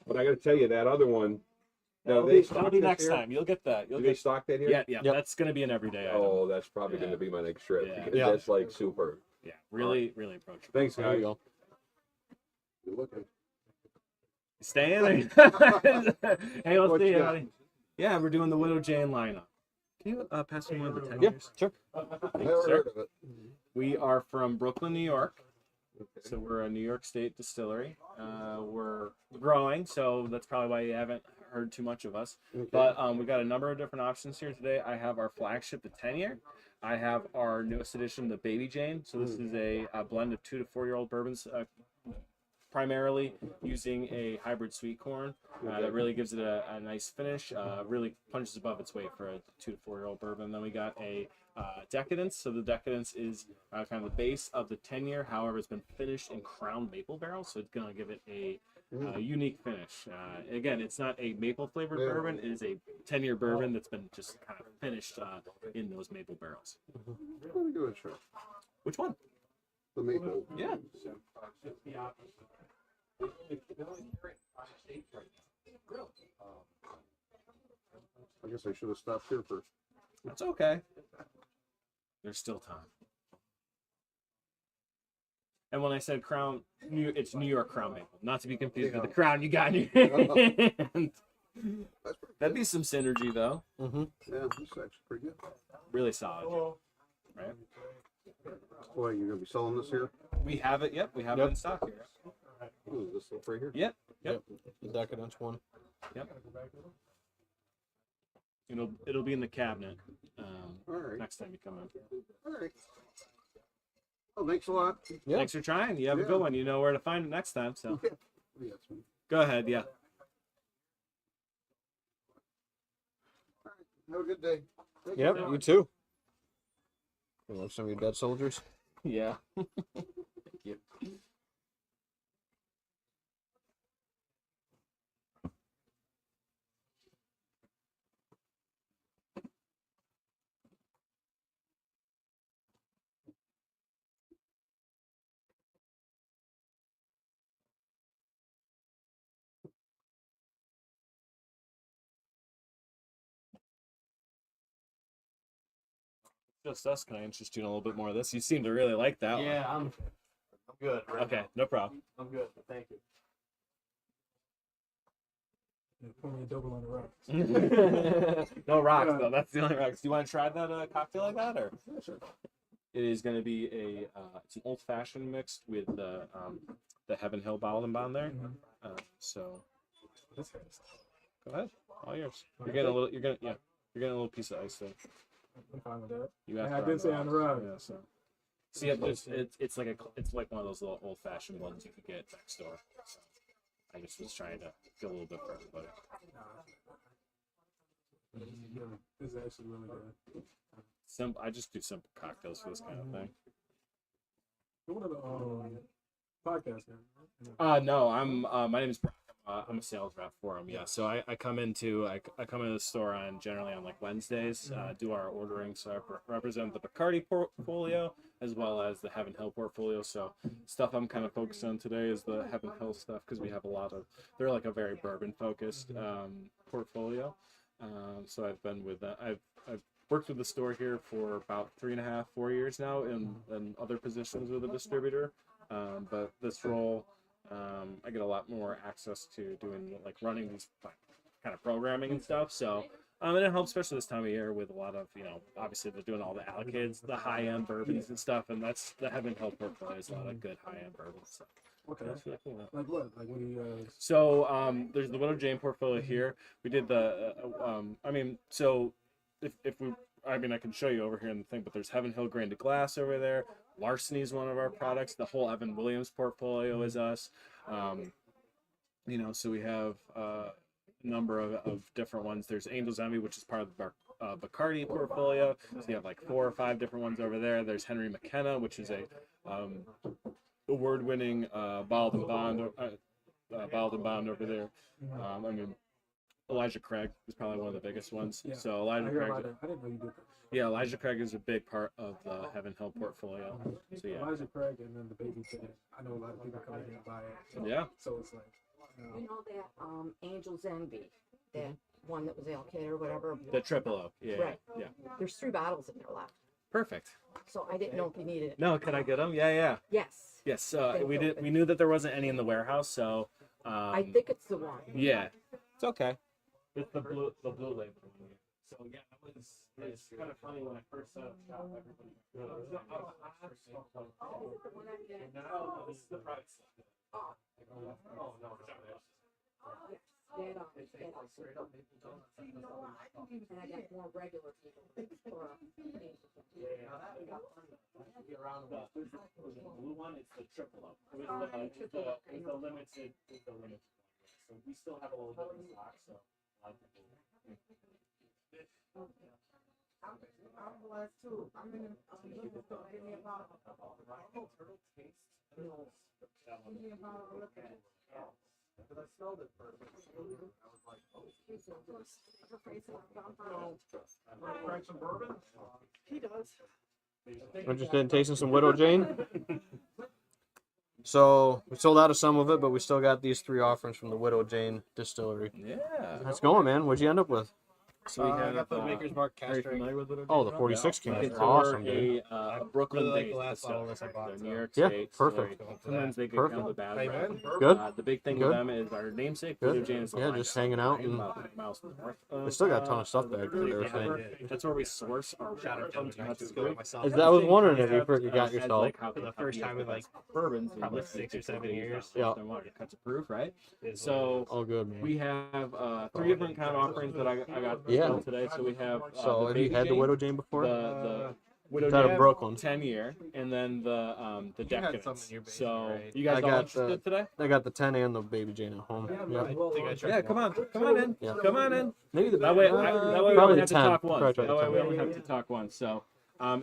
But I got to tell you, that other one. No, they stock That'll be this next here? time. You'll get that. You'll Do they get. stock that here? Yeah, yeah. Yep. That's gonna be an everyday item. Oh, that's probably Yeah. going to be my next trip Yeah. because Yeah. that's like super. Yeah, really, really approachable. Thanks, There you guys. go. You're looking. Staying there. Hey, let's What see you you, got? buddy. Yeah, we're doing the Widow Jane lineup. Can you pass me one of the 10 Yeah, years? sure. Never sir. heard of it. We are from Brooklyn, New York. So we're a New York State distillery. We're growing, so that's probably why you haven't heard too much of us. But we've got a number of different options here today. I have our flagship, the 10-year. I have our newest edition, the Baby Jane. So this is a blend of 2 to 4-year-old bourbons, primarily using a hybrid sweet corn that really gives it a nice finish. Really punches above its weight for a 2 to 4-year-old bourbon. Then we got a Decadence. So the Decadence is kind of the base of the 10-year. However, it's been finished in crown maple barrels, so it's going to give it a unique finish. Again, it's not a maple flavored bourbon. It is a 10-year bourbon that's been just kind of finished in those maple barrels. Let me give it a try. Which one? The maple. Yeah. I guess I should have stopped here first. That's okay. There's still time. And when I said crown, it's New York Crown Maple, not to be confused with the crown you got in your hand. That'd be some synergy, though. Yeah, this is actually pretty good. Really solid, right? Boy, you're gonna be selling this here? We have it. Yep, we have it in stock here. Ooh, this stuff right here? Yep. The Decadence one. Yep. It'll be in the cabinet All right. next time you come in. All right. Oh, thanks a lot. Yeah. Thanks for trying. You have a good one. You know where to find it next time. So We got some. go ahead. Yeah. Have a good day. Thank Yep, very you much. too. You love some of your dead soldiers? Yeah. Just us. Can I interest you in a little bit more of this? You seem to really like that one. Yeah, I'm good. Right Okay, now. no problem. I'm good. Thank you. Pour me a double on the rocks. No rocks though. That's the only rocks. Do you want to try that cocktail like that, or? Sure. It is going to be it's an old fashioned mixed with the Heaven Hill bottled and bond there. So go ahead, all yours. You're getting a little. You're getting a little piece of ice there. I'm fine with that. You asked I for did say on the rocks. Yeah, so. See, it's like one of those little old fashioned ones you could get next door. So I just was trying to get a little bit for everybody. This is actually really good. I just do simple cocktails for this kind of thing. You're one of the podcast guys, right? No, my name is Brock. I'm a sales rep for them. Yeah, so I come into the store generally on like Wednesdays, do our ordering. So I represent the Bacardi portfolio as well as the Heaven Hill portfolio. So stuff I'm kind of focused on today is the Heaven Hill stuff because we have they're like a very bourbon focused portfolio. So I've been with that. I've worked with the store here for about 3.5, 4 years now in other positions with a distributor. But this role, I get a lot more access to doing like running these kind of programming and stuff. So and it helps, especially this time of year with a lot of, obviously they're doing all the allocates, the high end bourbons and stuff, and that's the Heaven Hill portfolio is a lot of good high end bourbons. So. Okay. Like what? Like what do you? So there's the Widow Jane portfolio here. We did I can show you over here in the thing, but there's Heaven Hill Grain to Glass over there. Larceny is one of our products. The whole Evan Williams portfolio is us. So we have a number of different ones. There's Angel's Envy, which is part of the Bacardi portfolio. So you have like 4 or 5 different ones over there. There's Henry McKenna, which is a award-winning bottled and bond over there. Elijah Craig is probably one of the biggest ones. Yeah. So Elijah Craig. I didn't know you did that. Yeah, Elijah Craig is a big part of the Heaven Hill portfolio. So yeah. Elijah Craig and then the baby thing. I know a lot of people come in here and buy it. Yeah. So it's like. You know that Angel's Envy, that one that was allocated or whatever. The Triple O. Yeah. Right. Yeah. There's 3 bottles in there left, Perfect. so I didn't know if you needed it. No, can I get them? Yeah. Yes. Yes. We knew that there wasn't any in the warehouse, so. I think it's the one. Yeah. It's okay. It's the blue label. So yeah, it's kind of funny when I first set up shop. Everybody. No, this is the price. Oh. Oh no, And I got more regular people. The blue one is the triple up. It was the limited. So we still have a little bit in stock. So a lot of people. I'm blessed too. I'm in the liquor store. Give me a bottle. Give me a bottle to look at. Because I smelled it first. I was like, oh. Crack some bourbon? He does. Interested in tasting some Widow Jane? So we sold out of some of it, but we still got these 3 offerings from the Widow Jane Distillery. Yeah. How's it going, man? What'd you end up with? So we I have. got the Maker's Mark Are you Castric. familiar with Widow Jane? Oh, the 46 Yeah. can. So Awesome, we're dude. a Brooklyn really like based the last bottle of this I distillery. bought, They're New York Yeah, State. perfect. distillery. Sometimes they get Perfect. kind of a bad rap. Amen. Good. The big thing Good. with them is our namesake, Good. Widow Jane, is the Yeah, line just down hanging out the line, and- about 100 miles north of, They still got a ton of stuff back there. They were Denver. saying. That's where we source our water from to cut the fruit. I was wondering if you freaking got As yourself. like how For the how first we time in, like, bourbons, we probably look 6 or at 7 the years. Yeah. their water cuts of proof, right? So All good, man. we have 3 different kind of offerings that I got Yeah. filled today. So we have So the have you Baby had the Jane, Widow Jane before? the Widow It's out of Jane Brooklyn. 10-year, and then the You had Decadence. some in your basement, So right? you guys I all got interested today? I got the 10 and the Baby Jane at home. I Yep. think I tried Yeah, come on in. Yeah. Come on in. Maybe the That way we probably only the have to 10. talk once. Probably That the way 10. we only have to talk once. So,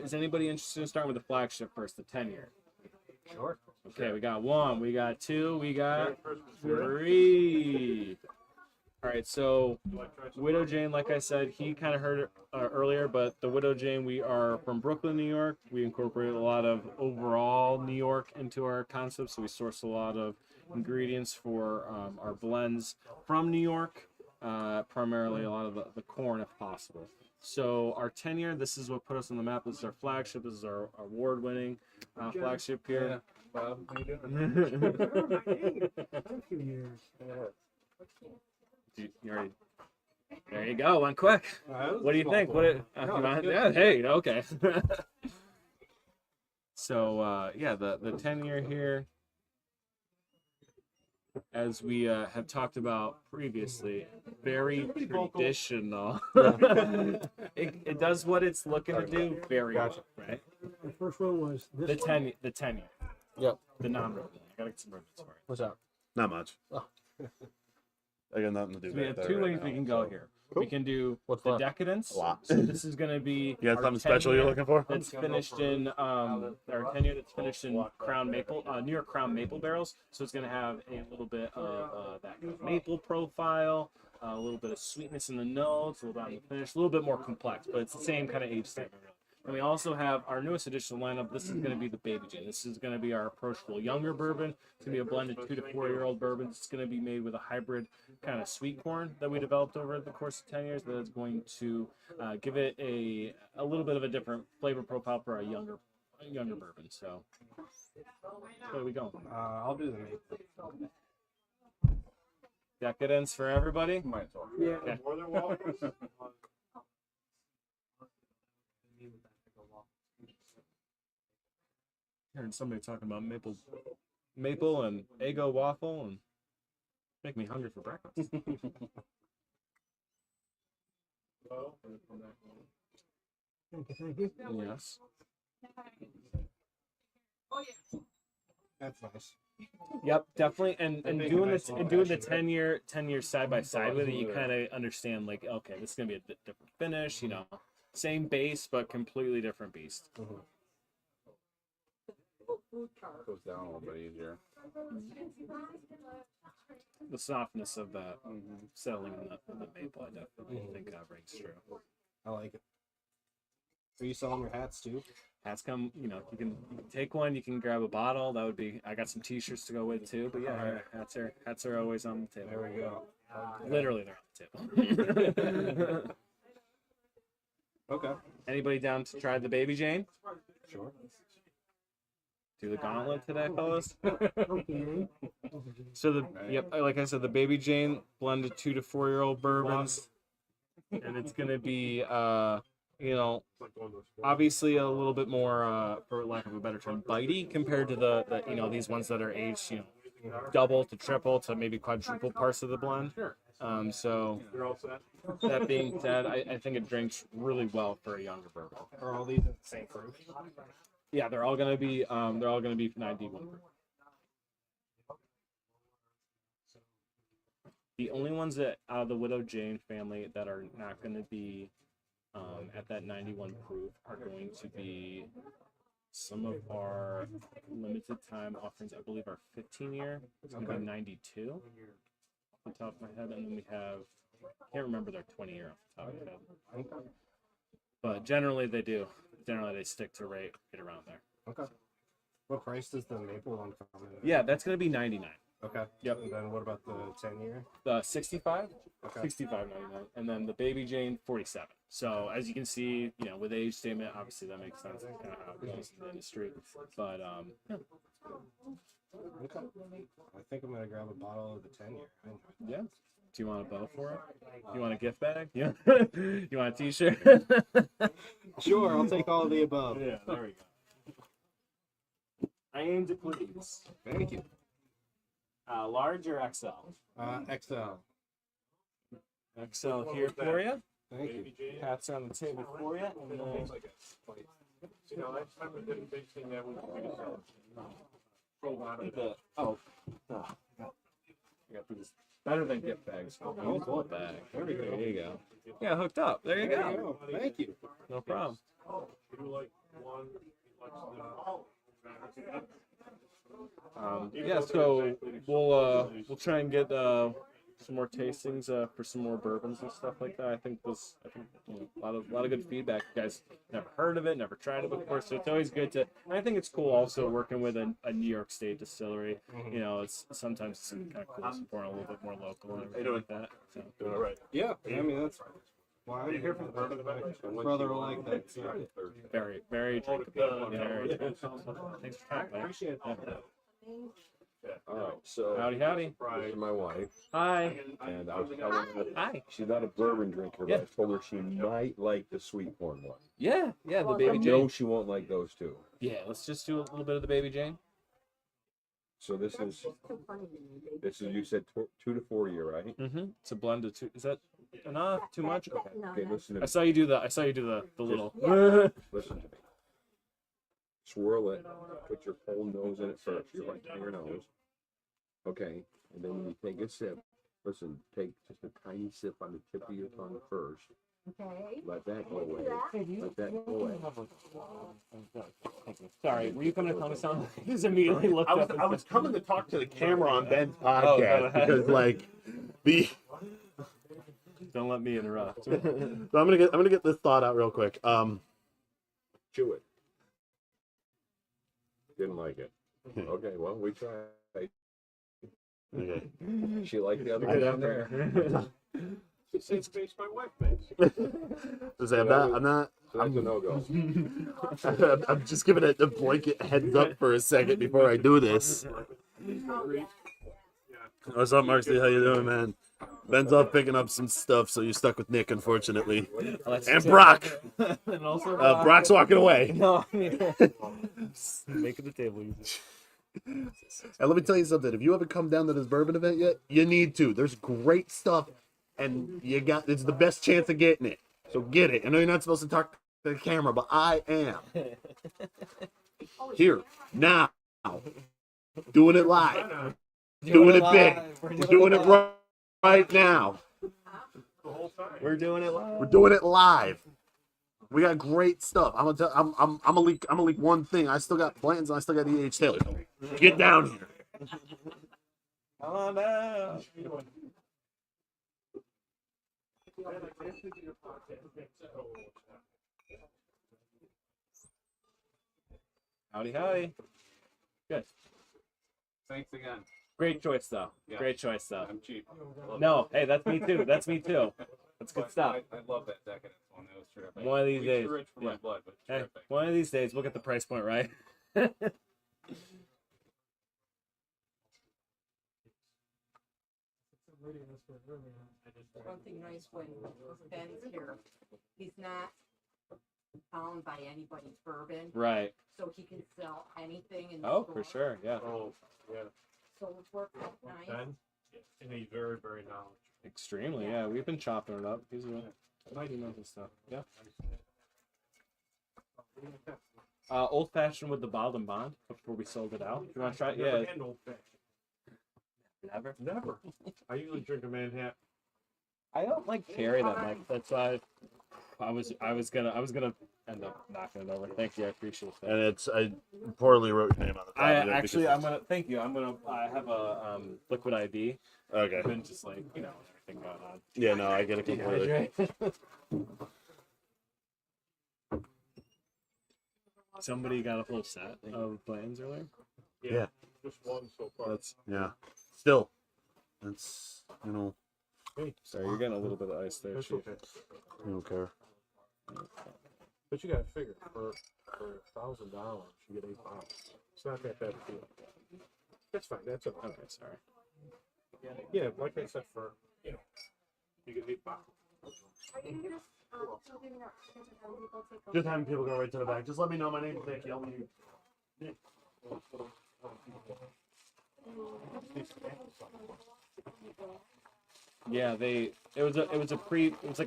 is anybody interested in starting with the flagship first, the 10-year? Sure. Okay, we got 1, we got 2, we got 3. All right, so Widow Jane, like I said, he kind of heard it earlier, but the Widow Jane, we are from Brooklyn, New York. We incorporate a lot of overall New York into our concept, so we source a lot of ingredients for our blends from New York, primarily a lot of the corn if possible. So our 10-year, this is what put us on the map. This is our flagship. This is our award-winning flagship here. Bob, how you doing? You already, there you go, one quick. What do you think? Yeah, hey, okay. So yeah, the 10-year here, as we have talked about previously, very traditional. It does what it's looking to do very well, right? The first one was The this 10 year. Yep. The non-bourbon. I gotta get some bourbons for it. What's up? Not much. Oh. I got nothing to do. So we back have there 2 right ways now, we can go so- here. We can do What's the left? Decadence. A lot. So this is gonna be You got our something special 10-year you're looking for? That's finished in our 10-year that's finished in Crown Maple, New York Crown Maple barrels. So it's gonna have a little bit of that maple profile, a little bit of sweetness in the notes, a little bit on the finish, a little bit more complex, but it's the same kind of age statement. Really. And we also have our newest addition lineup. This is going to be the Baby Jane. This is going to be our approachable younger bourbon. It's going to be a blended 2 to 4 year old bourbon. It's going to be made with a hybrid kind of sweet corn that we developed over the course of 10 years. That is going to give it a little bit of a different flavor profile for a younger bourbon. So where are we going? I'll do the maple. Decadence for everybody. Yeah. Okay. More than welcome. Hearing somebody talking about maple and Eggo waffle and make me hungry for breakfast. Thank you. Yes. That's nice. Yep, definitely. And think doing a nice this little and doing the action, 10-year side by side with it, you kind of understand like, okay, this is gonna be a different finish. You know, same base but completely different beast. Goes down a little bit easier. The softness of that settling in the maple, I definitely think rings true. I like it. Are you selling your hats too? Hats come, you can take one, you can grab a bottle. That would be. I got some T-shirts to go with too. But yeah, hats are always on the table. There we go. Literally, they're on the table. Okay. Anybody down to try the Baby Jane? Sure. Do the gauntlet today, fellas. Okay. So like I said, the Baby Jane blended 2 to 4 year old bourbons, and it's gonna be obviously a little bit more, for lack of a better term, bitey compared to the these ones that are aged double to triple to maybe quadruple parts of the blend. So that being said, I think it drinks really well for a younger bourbon. Are all these in the same proof? Yeah, they're all gonna be 9D1 proof. The only ones that out of the Widow Jane family that are not going to be at that 91 proof are going to be some of our limited time offerings. I believe our 15-year is going to be 92 off the top of my head, and then we have, can't remember their 20-year off the top of my head. But generally they do. Generally they stick to right around there. Okay. What price does the maple one come in? Yeah, that's going to be 99. Okay. Yep. And then what about the 10-year? 65, Okay. 65.99, and then the Baby Jane 47. So as you can see, you know, with age statement, obviously that makes sense. Kind of how it goes in the industry, but yeah. Okay. I think I'm gonna grab a bottle of the 10-year. Yeah. Do you want a bow for it? You want a gift bag? Yeah. You want a T-shirt? Sure, I'll take all of the above. Yeah. There we go. I aim to please. Thank you. Large or XL? XL. XL here for you. Thank you. Hats on the table for you. And then You know, last time we did a big thing that was roll out of the I got this better than gift bags. Oh, bag. There you go. Yeah, hooked up. There you go. Thank you. No problem. We do like one, Yeah, so we'll try and get some more tastings for some more bourbons and stuff like that. I think you know, a lot of good feedback. You guys never heard of it, never tried it before, so it's always good to. And I think it's cool also working with a New York State distillery. You know, it's sometimes it's kind of cool supporting a little bit more local and everything like that. So. doing it right. Yeah, I mean that's why I'm here for the bourbon. Brother will like that. Very, very drinkable. Very good. Thanks for coming. man. Appreciate it. Yeah. All right, so Howdy, howdy. this is my wife, Hi. and I was telling her Hi. she's not a bourbon drinker, Yeah. but I told her she might like the sweet corn one. Yeah, the I Baby know Jane. she won't like those two. Yeah, let's just do a little bit of the Baby Jane. So this is you said 2 to 4 year, right? Mm-hmm. It's a blend of two. Is that enough? Too much? Okay. Okay, listen to I me. saw you do the little. Listen to me. Swirl it. Put your whole nose in it first. Your right to your nose. Okay, and then when you take a sip, listen. Take just a tiny sip on the tip of your tongue first. Okay. Let that go away. Let that go away. Sorry, were you coming to tell me something? Just immediately looked I was up. I was coming to talk to the camera on Ben's go podcast ahead. because like the Don't let me interrupt. so I'm gonna get this thought out real quick. Chew it. Didn't like it. Okay, well we tried. Okay. She liked the other Good one out there. Same face my wife makes. I'm not. So that's a no-go. I'm just giving it a blanket heads up for a second before I do this. What's up, Marcy? How you doing, man? Ben's off picking up some stuff, so you're stuck with Nick, unfortunately. And Brock. And also Brock's walking away. No, making the table easy. And let me tell you something. If you haven't come down to this bourbon event yet, you need to. There's great stuff, and it's the best chance of getting it. So get it. I know you're not supposed to talk to the camera, but I am. Here, now. Doing it live. Doing it big. We're doing it right now. We're doing it live. We're doing it live. We got great stuff. I'm gonna leak one thing. I still got plans and I still got E.H. Taylor. Get down here. Come on down. Howdy, howdy. Good. Thanks again. Great choice, though. Yeah. Great choice, though. I'm cheap. No, hey, that's me too. That's me too. That's good stuff. I love that decadence one. That was terrific. One of these Way days. too rich for my blood, but Hey, terrific. one of these days we'll get the price point right. One thing nice when Ben's here, he's not bound by anybody's bourbon, Right. so he can sell anything in the Oh, store. for sure. Yeah. Oh, yeah. So it's worked out nice. Ben, and he's very, very knowledgeable. Extremely. Yeah. We've been chopping it up. He's really mighty knows his stuff. Yeah. Old fashioned with the bottled and bond before we sold it out. You want to try it? Never Yeah. had an old fashioned. Never. Never. I usually drink a Manhattan. I don't like cherry that much. That's why. I was gonna end up knocking it over. Thank you, I appreciate that. And I poorly wrote your name on the top. I of it actually, because I'm gonna thank you. I have a liquid ID. Okay. I've been just like everything going on. Yeah, no, I get it completely. Somebody got a full set of plans earlier. Yeah. Just one so far. That's Still, that's sorry. You're getting a little bit of ice there, That's Chief. okay. I don't care. But you gotta figure for $1,000 you get 8 bottles. It's not that bad a deal. That's fine. That's okay. Okay, sorry. Yeah, like I said, you get 8 bottles. Are you just giving out tickets or having people take a Just having people go right to the back. Just let me know my name. Thank you. Yeah, it was like a pre-mix. It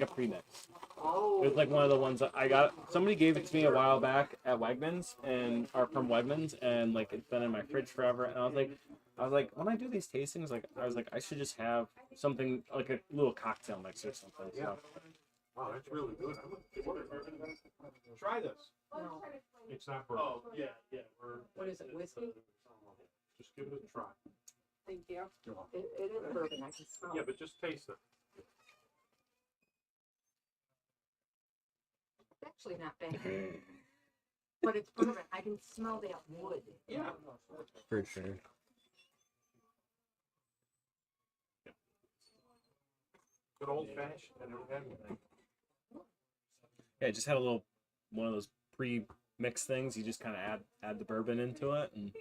was like one of the ones that I got. Somebody gave it to me a while back at Wegmans or from Wegmans, and like it's been in my fridge forever. And I was like, when I do these tastings, I should just have something like a little cocktail mix or something. So. Wow, that's really good. Try this. No. It's not bourbon. Oh, yeah. What is it, whiskey? Just give it a try. Thank you. It is bourbon, I can smell Yeah, it. but just taste it. It's actually not bad. But it's bourbon, I can smell that wood. Yeah. For sure. Good old fashioned. I never had anything. Yeah, I just had one of those pre-mix things. You just kind of add the bourbon into it, and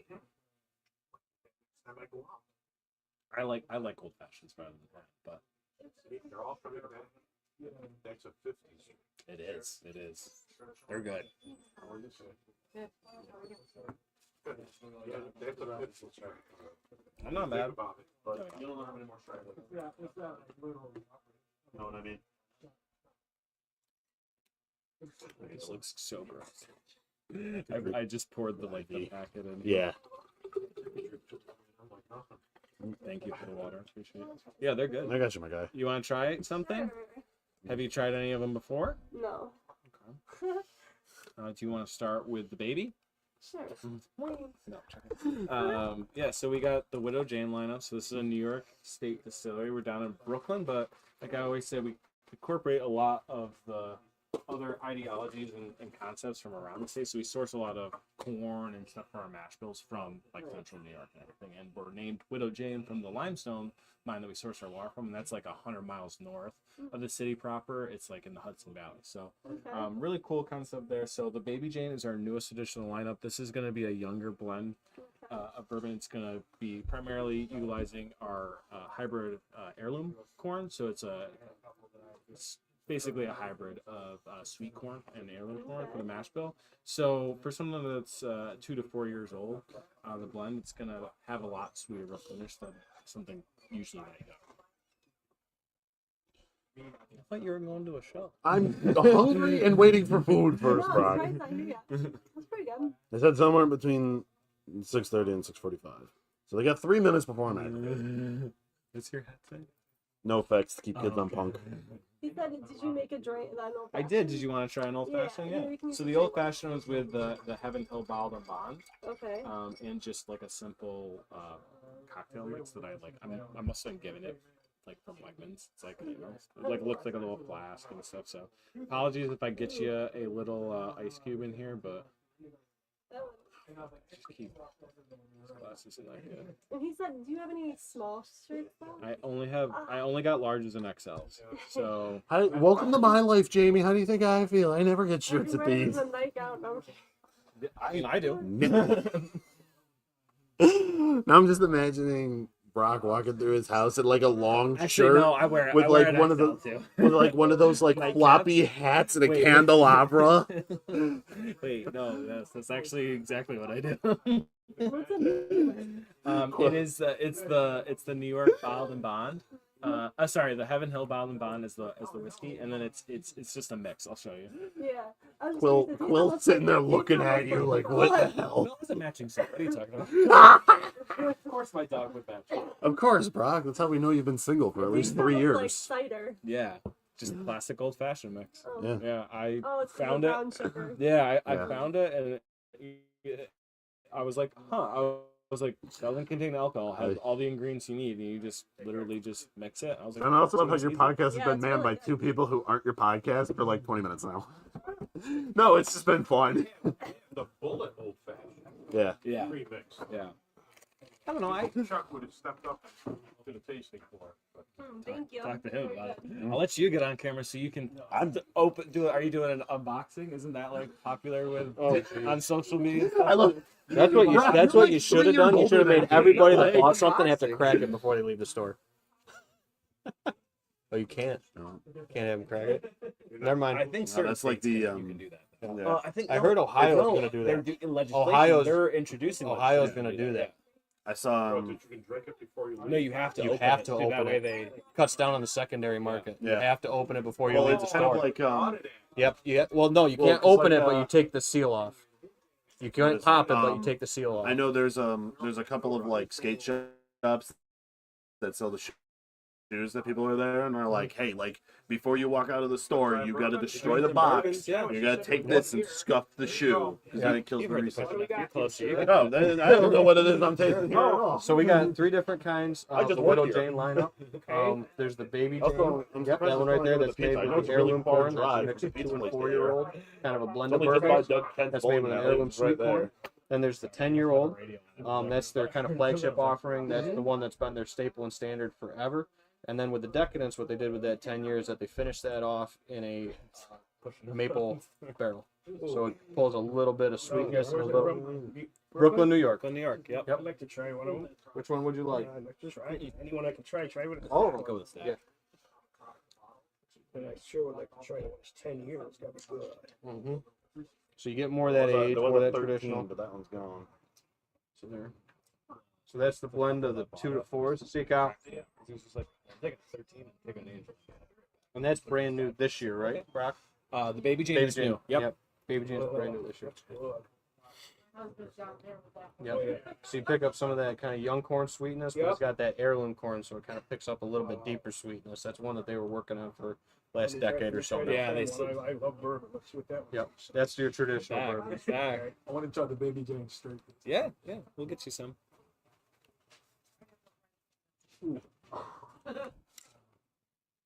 Time I go out. I like old fashions better than that, but See, they're all coming back. That's a 50s. it is. They're good. How are you, sir? Good. Good. Yeah, that's a 50s. I'm not mad. Think about it, but you don't know how many more try. Yeah, it's not little. Know what I mean? It looks so gross. I just poured the packet in. Yeah. Thank you for the water. Appreciate it. Yeah, they're good. I got you, my guy. You want to try something? Have you tried any of them before? No. Do you want to start with the baby? Sure. No. Yeah, so we got the Widow Jane lineup. So this is a New York State distillery. We're down in Brooklyn, but like I always say, we incorporate a lot of the other ideologies and concepts from around the state. So we source a lot of corn and stuff for our mash bills from like central New York and everything. And we're named Widow Jane from the limestone mine that we source our water from, and that's like 100 miles north of the city proper. It's like in the Hudson Valley. So really cool concept there. So the Baby Jane is our newest addition to the lineup. This is going to be a younger blend of bourbon. It's going to be primarily utilizing our hybrid heirloom corn. So it's basically a hybrid of sweet corn and heirloom corn for the mash bill. So for someone that's 2 to 4 years old, the blend, it's going to have a lot sweeter of a finish than something usually they go. I thought you were going to a show. I'm hungry and waiting for food first, No, Brock. it's nice, yeah. That's pretty good. They said somewhere between 6:30 and 6:45. So they got 3 minutes before I'm activated. What's your hat say? No effects to keep kids on punk. He said, did you make a drink? I did. Did you want to try an old fashioned? Yeah, Yeah. we can So make the a old fashioned was with the Heaven Hill Bottled and Bond, Okay. and just like a simple cocktail mix that I like. I must have been given it like from Wegmans. It's like it looks like a little flask and stuff. So apologies if I get you a little ice cube in here, but just keep these glasses in that good. And he said, do you have any small strips though? I only got larges and XLs. So Hi, welcome to my life, Jamie. How do you think I feel? I never get shirts at Ready these. for the night out. No, I'm kidding. I mean I do. Now I'm just imagining Brock walking through his house in like a long Actually, shirt no, I wear with I wear like an one of XL the too. with like one of those like Nightcaps. floppy hats and a Wait. candelabra. Wait, no, that's actually exactly what I do. What's it? It's the New York Bottled and Bond. Sorry, the Heaven Hill Bottled and Bond is the whiskey, and then it's just a mix. I'll show you. Yeah. I was just Quill curious if he Quill's looks sitting there he looking kinda at you looks like, what the Well, hell? it's a matching set. What are you talking about? Of course, my dog would match. Of course, Brock. That's how we know you've been single for at least 3 He smells years. like cider. Yeah, just classic old fashioned mix. Oh. Yeah. Yeah, I Oh, it's the found it. brown sugar. Yeah, I Yeah. found it, and I was like, huh. I was like, doesn't contain alcohol. Has all the ingredients you need, and you just literally just mix it. I was like, And I also love how "Seems your easy." podcast has Yeah, been it's manned really by two people who aren't your podcast for like 20 minutes now. No, it's just been fun. The bullet old fashioned Yeah. Yeah, premix. yeah. I don't know. I Chuck would have stepped up to the tasting for it. But Thank you. talk to him about it. I'll let you get on camera so you can open. Are you doing an unboxing? Isn't that like popular with on social media? I love. That's what you. Rob, That's you're what like you should have 3 years done. You should have older made than me. everybody that Like, bought something have to crack it before they leave the store. Oh, you can't. Can't have them crack it. Never mind. I think No, certain that's like states the, you can do that. Yeah. I think I heard Ohio's gonna do They're that. in legislation. Ohio's- They're introducing. Ohio's legislation gonna do that. I saw. you can drink it before you leave. No, you have to. You open have it, to so that open way it. They Cuts down on the secondary market. You Yeah. have to open it before you Well, leave the it's kind of store. like Yep. Yeah. Well, no, you Well, can't 'cause open like, it, but you take the seal off. You can't is pop it? it, but you take the seal off. I know there's a couple of like skate shops that sell the shoes that people are there, and they're like, hey, like before you walk out of the store, you got to destroy the box. Yeah. You got to take this and scuff the shoe. Because then it kills You've the heard the reset. question. You're closer. You No, I don't know what it is I'm tasting here at all. So we got 3 different kinds I of just the work Widow here. Jane lineup. There's the baby Jane. Also, I'm Yep, surprised that one it's right there. only That's the pizza. made I know with it's a really heirloom far corn. That's a drive mix to of the 2 and pizza 4-year-old. Kind of a blended Only just by bourbon. Doug Kent's That's made with bowling an alley. heirloom It's right sweet corn. there. Then there's the 10-year-old. That's their kind of flagship offering. That's the one that's been their staple and standard forever. And then with the Decadence, what they did with that 10 years, that they finished that off in a maple barrel. So it pulls a little bit of sweetness. A little... Brooklyn, New York. New York. Yep. Yep. I'd like to try one of them. Which one would you like? I'd like to try anyone I can try one. Oh, Go with that. yeah. And I sure would like to try it when it's 10 years. That was good. Mm-hmm. So you get more of that age, more of that traditional. But that one's gone. So there. So that's the blend of the 2 to 4s. See, Kyle? This is like I think it's 13. I think I need. And that's brand new this year, right, Brock? The baby Jane Baby is Jane. new. Yep. Baby Jane's brand new this year. How's the job there with that one? Yep. So you pick up some of that kind of young corn sweetness, but it's got that heirloom corn, so it kind of picks up a little bit deeper sweetness. That's one that they were working on for last decade or so. Yeah, they I love bourbon. Let's see what that Yep. That's your traditional Back. bourbon. Back. I want to try the Baby Jane straight. Yeah. Yeah. We'll get you some.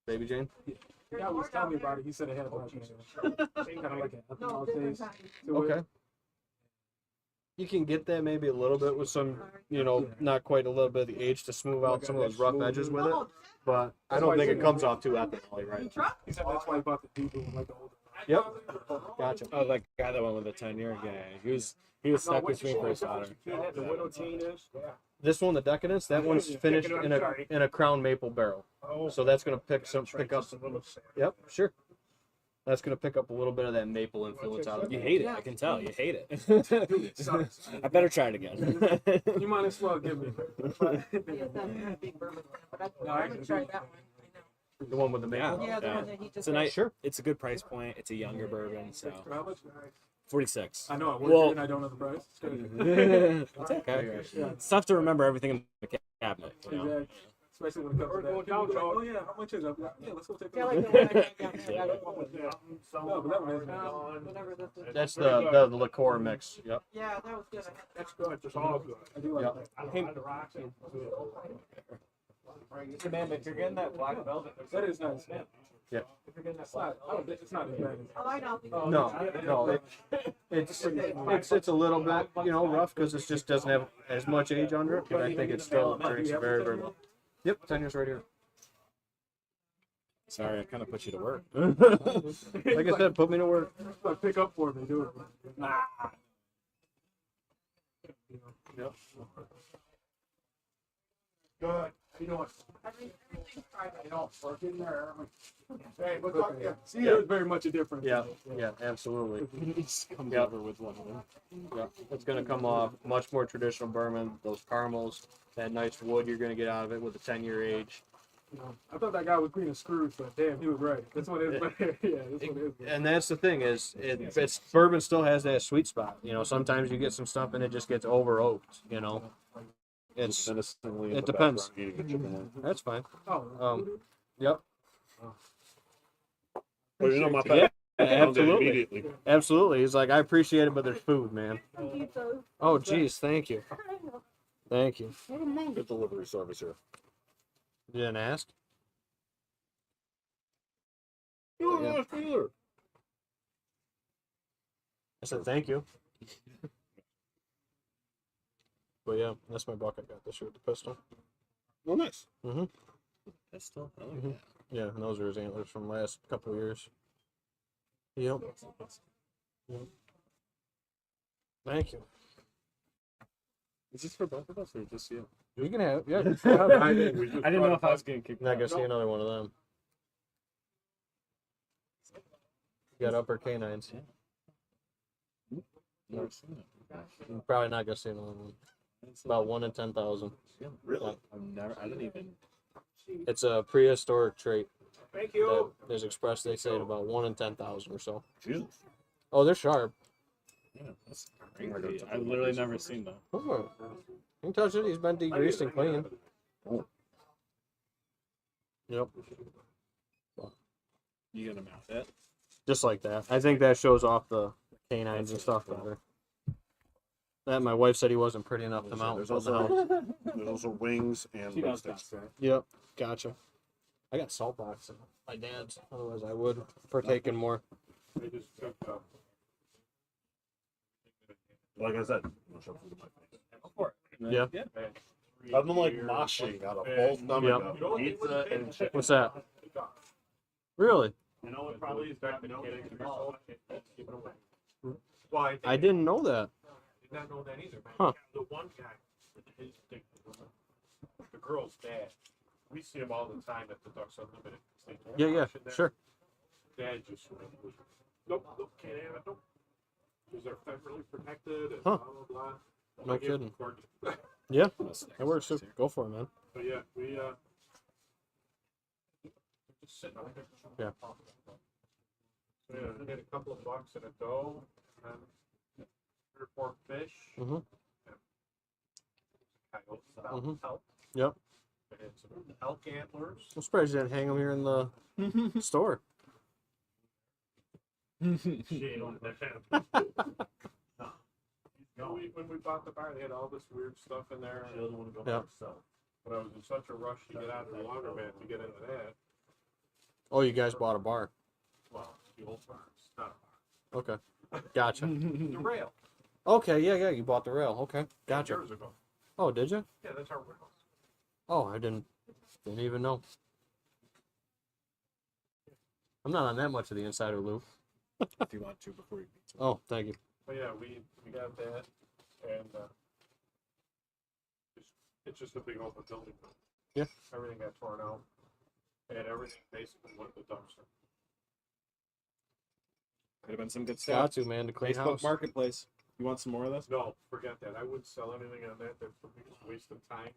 Baby Jane? The guy was telling me about it. He said it had like kind of like a No, ethanol different taste kind. to it. Okay. You can get that maybe a little bit with some, not quite a little bit of the age to smooth out some of those rough edges with it. But I don't think it comes off too ethanol, right? He said that's why he bought the people like the older. Yep. Gotcha. Oh, that guy that went with the 10-year guy. He was stuck between first daughter. The Widow Jane is. This one, the Decadence, that one's finished in a crown maple barrel. Oh, So that's gonna pick up. just a little. Yep, sure. That's gonna pick up a little bit of that maple influence out of You it. hate it. I can tell. You hate it. I better try it again. You might as well give me. Yes, I'm a big bourbon fan, but I'm gonna try that one. The one with the maple. Yeah, the Yeah. one that he just. It's a nice. Sure. It's a good price point. It's a younger bourbon, so How much? 46. I know I work Well- here and I don't know the price. It's good. It's okay. Yeah. It's tough to remember everything in the cabinet. You know? Exactly. Especially when it comes to that. People are like, oh yeah, how much is it? Yeah, let's go take a Yeah, like look. the one I got down there, I got one with No, but that one is whatever this is. That's the liqueur mix. Yep. Yeah, that was good. That's good. It's all good. I do like Yep. that. Hey, man, if you're getting that black velvet, That is nice. Yeah. If you're getting that slide, I don't think it's not as bad as. Oh, I know. No, it's a little bit rough because it just doesn't have as much age under it, but I think it still drinks very, very well. Yep, 10 years right here. sorry, I kind of put you to work. Like I said, put me to work. Like, pick up for me, do it. Yep. Good. How you doing? You know, working there. Hey, what's up? Yeah. See, there's very much a difference. Yeah, yeah, absolutely. Comes Yep. over with one of them. Yeah, it's gonna come off much more traditional bourbon. Those caramels, that nice wood you're gonna get out of it with a 10-year age. You know, I thought that guy was Queen of Scrooge, but damn, he was right. That's what it is. Yeah, that's what it is. And that's the thing is, it's bourbon still has that sweet spot. Sometimes you get some stuff and it just gets over oaked. It's Menacingly in it the depends. background eating a chicken wing. That's fine. Oh, Yep. Well, you know my Yeah, pet. absolutely. Immediately. Absolutely. He's like, I appreciate it, but there's food, man. Oh, geez, thank you. Thank you. Good delivery service here. You didn't ask? You don't ask either. I said thank you. But yeah, that's my buck I got this year with the pistol. Oh, nice. Mm-hmm. Pistol. Oh, Mhm. Yeah, and those are his antlers from last couple of years. Yep. Yep. Thank you. Is this for both of us or just you? You can have, yeah. I didn't know if I was getting kicked Not out. gonna see another one of them. You got upper canines. Never seen it. You're probably not gonna see another one. About 1 in 10,000. Really? I didn't even. It's a prehistoric trait Thank that is expressed. They say at about 1 in 10,000 or so. Jesus. Oh, they're sharp. Yeah, that's crazy. I've literally never seen that. Oh, you can touch it. He's been degreased and clean. Yep. You gonna mount that? Just like that. I think that shows off the canines and stuff better. That my wife said he wasn't pretty enough to mount. There's in the also house. there's also wings and She does breadsticks. that. Yep. Gotcha. I got salt box in my dad's. Otherwise, I would partake in more. They just took, Like I said, I'll shove food in my face. Go for it. Yeah. Yeah. I've been like moshing out of full stomach of pizza and chicken. What's that? Really? You know, it probably is back to getting to be sold. Keep it away. Well, I didn't know that. did not know that either, man. Huh. The one guy, the girl's dad, we see him all the time at the Ducks Unlimited. Yeah, sure. Dad just went, nope, can't have it, nope. Because they're federally protected and Huh. blah, blah, blah. No I gave him kidding. a card. Yeah, that works too. Go for it, man. But yeah, we, just sitting out there. Yeah. So yeah, we had a couple of bucks and a doe, and 3 or 4 fish. Mhm. Coyotes about Mhm. elk. Yep. We had some elk antlers. I'm surprised you didn't hang them here in the store. Shit on that. No, when we bought the bar, they had all this weird stuff in there. I didn't want to go by Yep. myself. But I was in such a rush to get out of the laundromat to get into that. Oh, you guys bought a bar. Well, the old bar. It's not a bar. Okay. Gotcha. The rail. Okay, yeah, you bought the rail. Okay. Gotcha. Years ago. Oh, did you? Yeah, that's our rail. Oh, I didn't even know. I'm not on that much of the insider loop. If you want to before you beat Oh, thank you. But yeah, we got that, and it's just a big open building. Yeah. Everything got torn out, and everything basically went in the dumpster. Could have been some good stuff. Got to, man, to clean Facebook house. Marketplace. You want some more of this? No, forget that. I wouldn't sell anything on that. That's the biggest waste of time.